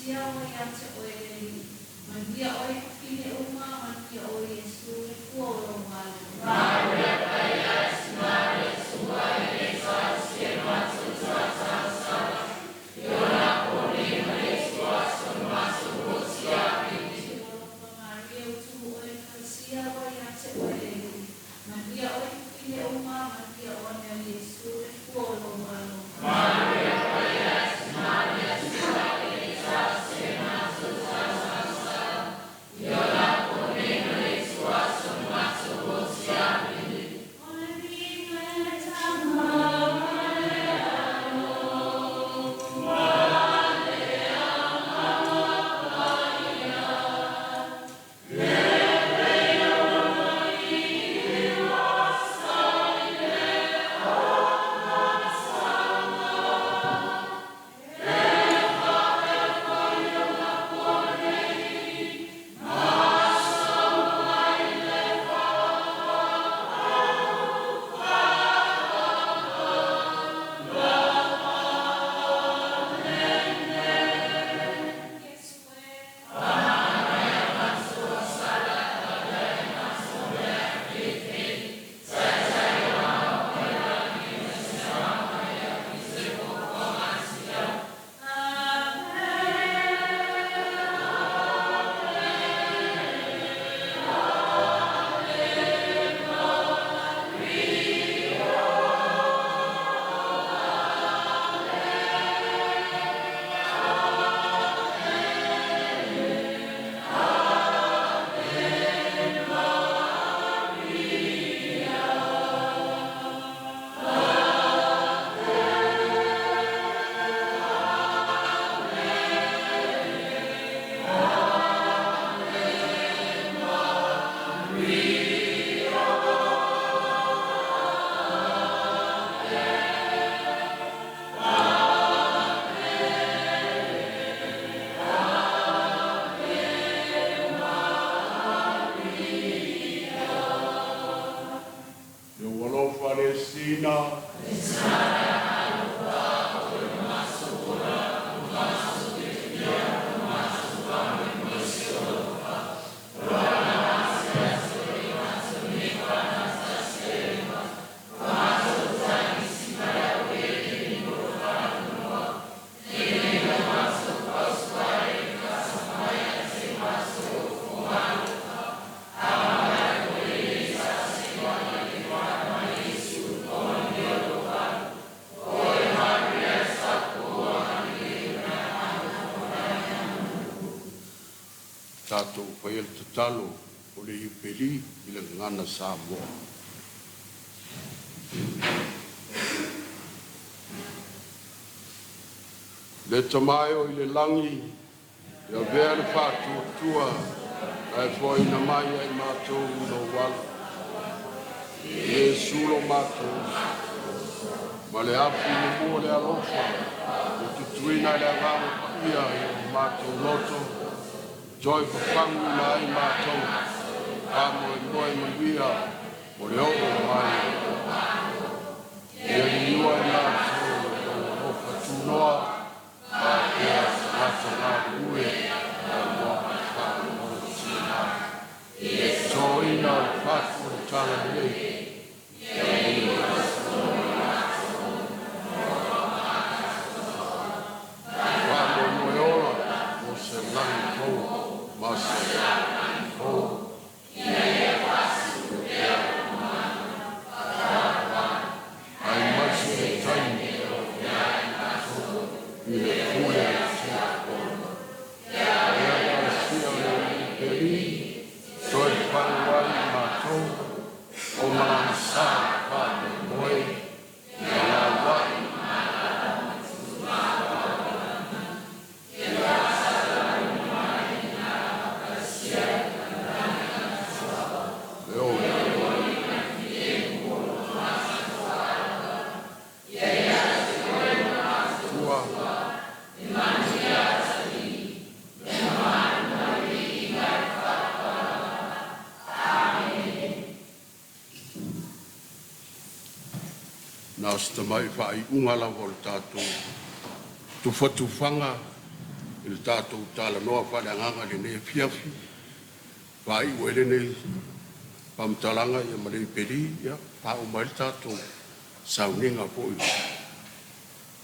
sia o ia te o e Maria o e kine uma, Maria o Yesu e kua o lo wale. Maria ka Yesu, Maria sua e sa se matu sa sa sa. Yona koni Maria sua sa masu o sia piti. Maria o tu o e kasia o ia te o e Maria o e kine uma, Maria o ne Yesu e kua o lo wale. Maria ka Yesu, Maria sua e sa se matu sa sa sa. Yona koni Maria sua sa masu o sia piti. Ole vina e tama. Yo walo Palestina. Tātou whai al tatalo o le iupeli i le ngana Samoa. Le tamayo i le langi, ia vea le whātua ai whai na mai ai mātou no wala. E sulo mātou, ma le apu le mua le alofa, o tutuina le avama ia i mātou loto, Joy for family mai mātou, amo e moe manuia, o le opo mai. Ia ni ua e mātou, o whatunoa, a ea mātou ngā ue, a moa whātua o tina. So ina o whātua o tala nei. Whātua moe ora, o se langi kou. Nā sta mai whai unga la wal tātou. Tu whatufanga I le tātou tāla noa whale anganga le ne fiafi. Vai uele nei pamtalanga ia malei peri ia pa o mai tātou sauninga po i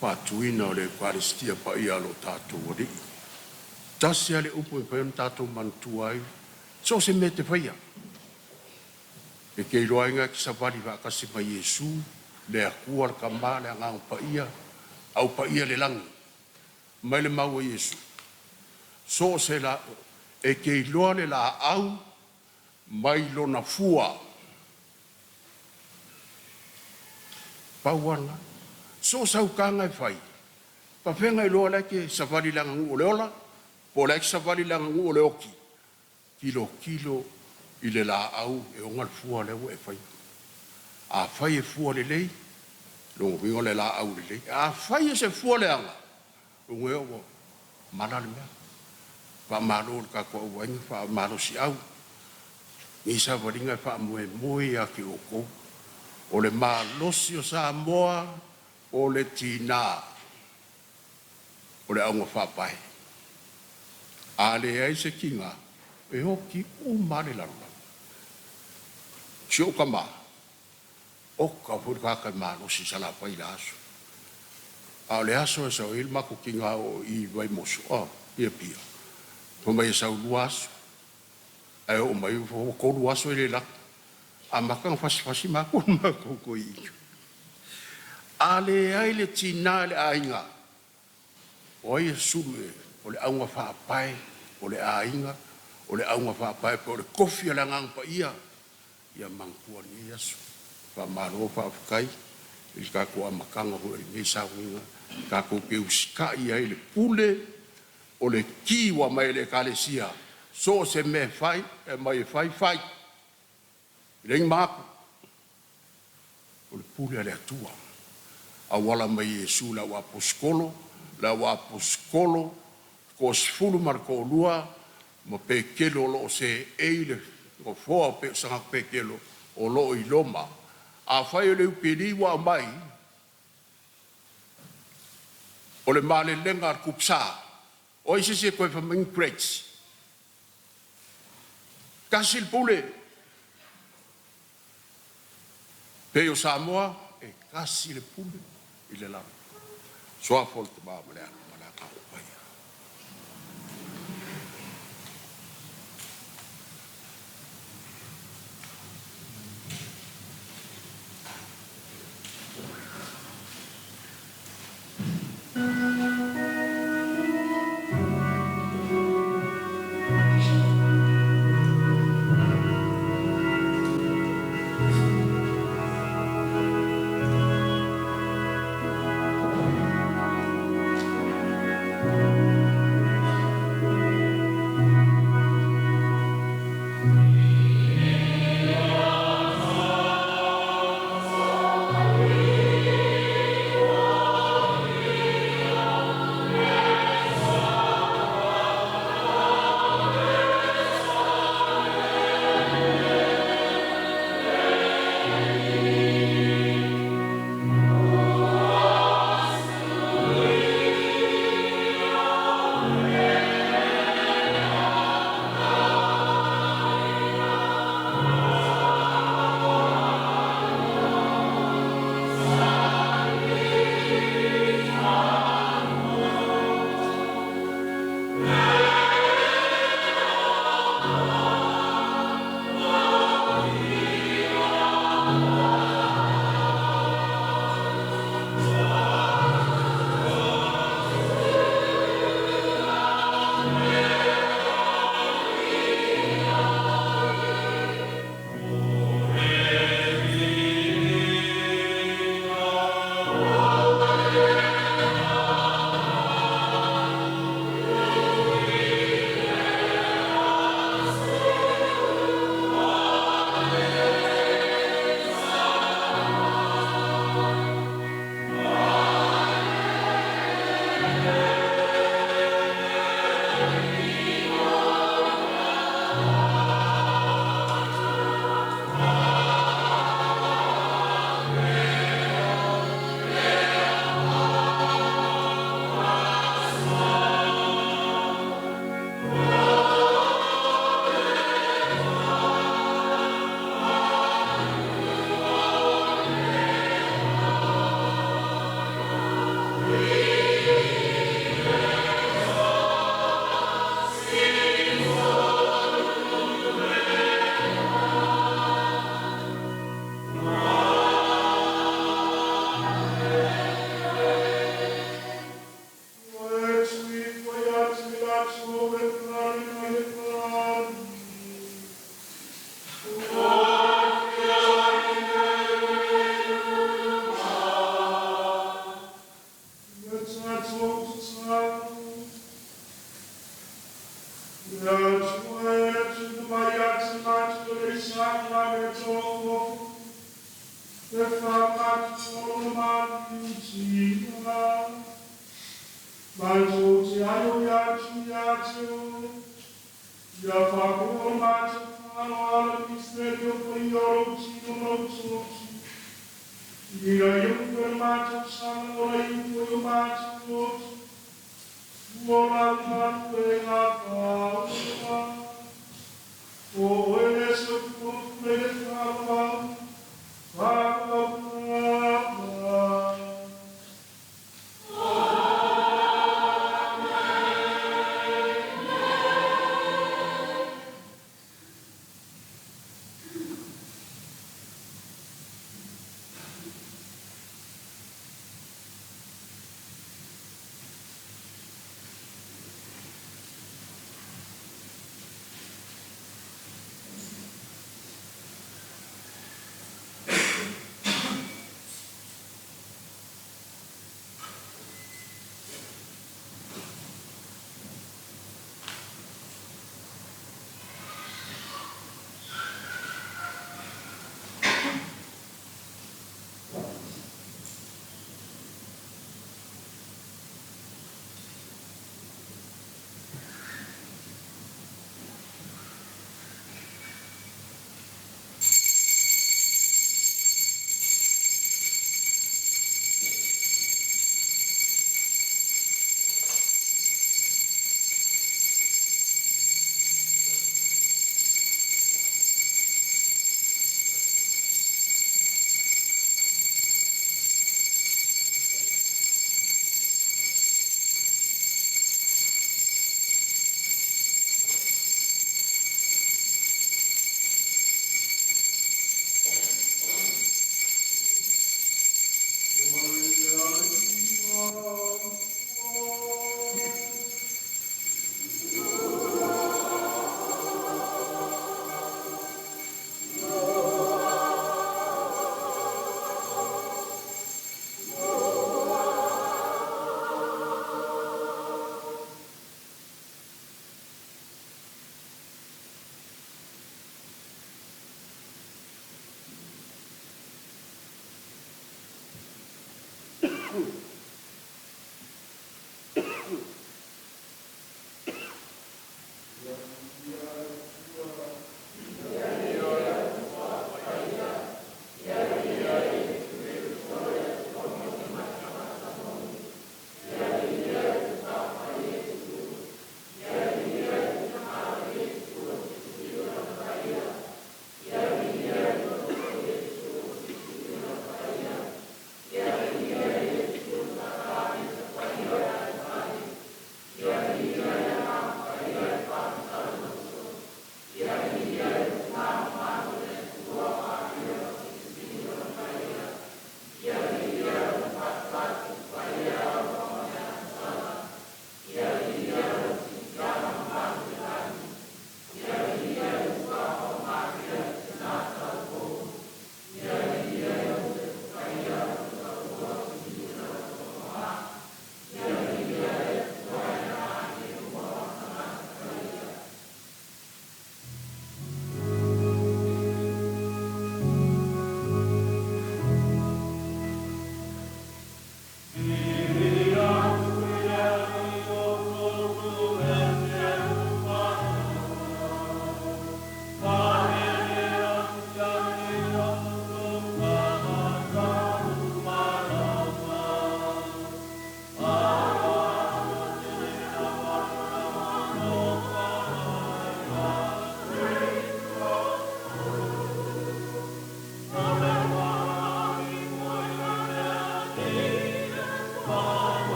patuina o le kwaristia pa ia lo tātou wari. Tasi ale upo i pēm tātou mantua ai. So se me te whaia. E kei roainga ki sa wari wakasi pa Yesu le akua le kama le angang pa ia au pa ia le langi. Mai le mau a Yesu. So se la e kei loa le la au mai lo na fua. Pauanga. So sau kanga e whai. Pa whenga i loa leke sa wari langa ngu o le ola. Po leke sa wari langa ngu o le oki. Kilo i le la au e ongal fua le e whai. A whai e fua le lei. Longo wingo le la au le lei. A whai e se fua le anga. Longo e o manale mea. Pa malo le kako au wainga. Pa malo si au. Nisa waringa pa moe a ki o kou. O le malosi o sa moa. O le tina. O le aunga whapai. A le ai se kinga. E hoki o mare langa. Si o ka maa. O ka furkaka malosi sa la pai la aso. A le aso e sa o ilma ko kinga o i vai mosu. O, ia pia. Po mai e sa ulu aso. Ai o mai o koru aso e le lak. A makang fasi makon makoko i. A le ai le tina le ainga. O ai e suru e. O le aunga whaapai. O le ainga. O le aunga whaapai. O le kofi a langang pa ia. Ia mangkua ni aso. Whamaro whaafukai. I kako a makanga ho e me sauinga. Kako ke usika i ai le pule. O le kiwa mai le kalesia. So se me fai, e mai fai. Reng mako. O le pule ale atua. A wala mai Yesu la waposkolo. La waposkolo. Ko sfulu marko lua. Ma pe kelo lo se eile. Ko foa pe sanga pe kelo. O lo i loma. A fai o le upiri wa mai. O le male lenga ar kupsa. O isi se koe whaming crates. Kasil pule. Peo Samoa, e kasi le pule. I le lau. Soa fol te maa malea. Malaka o pai.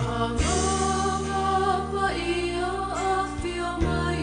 Ang apa iya api o mai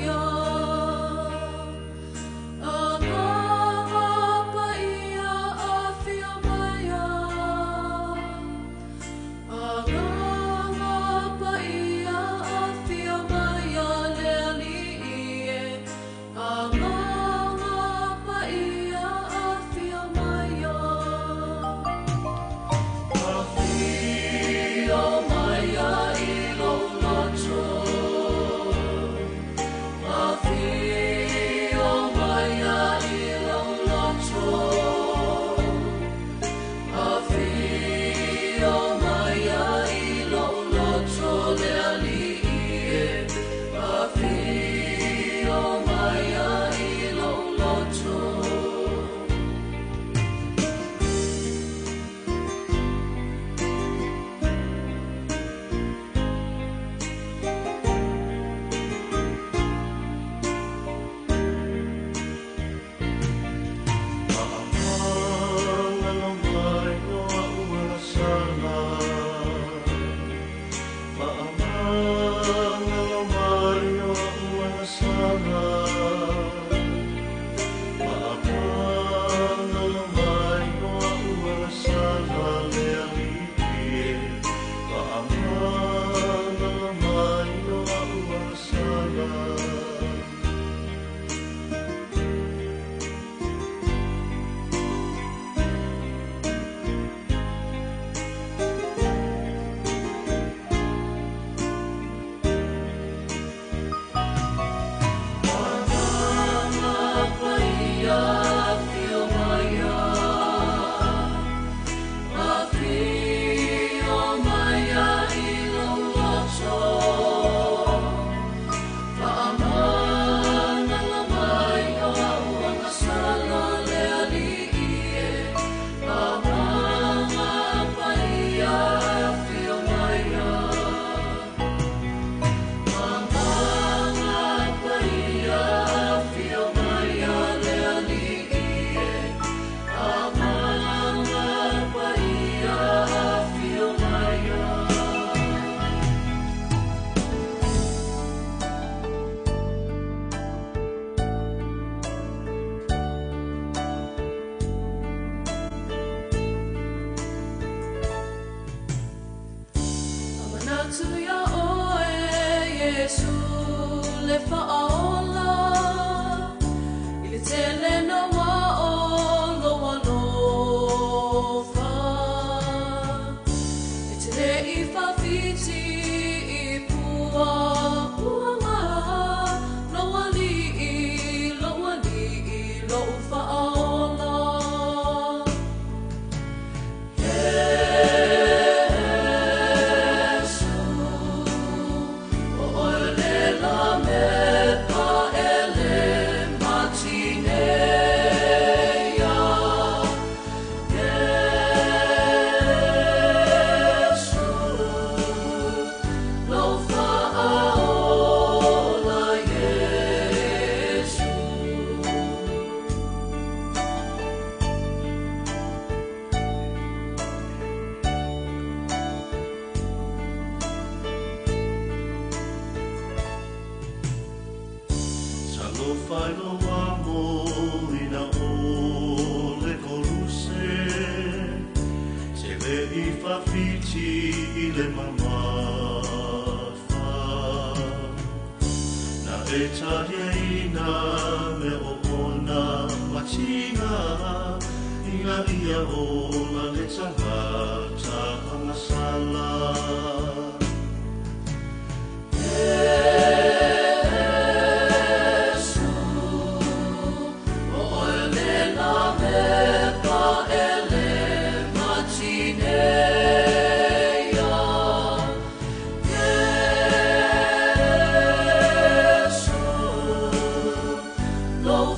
Lo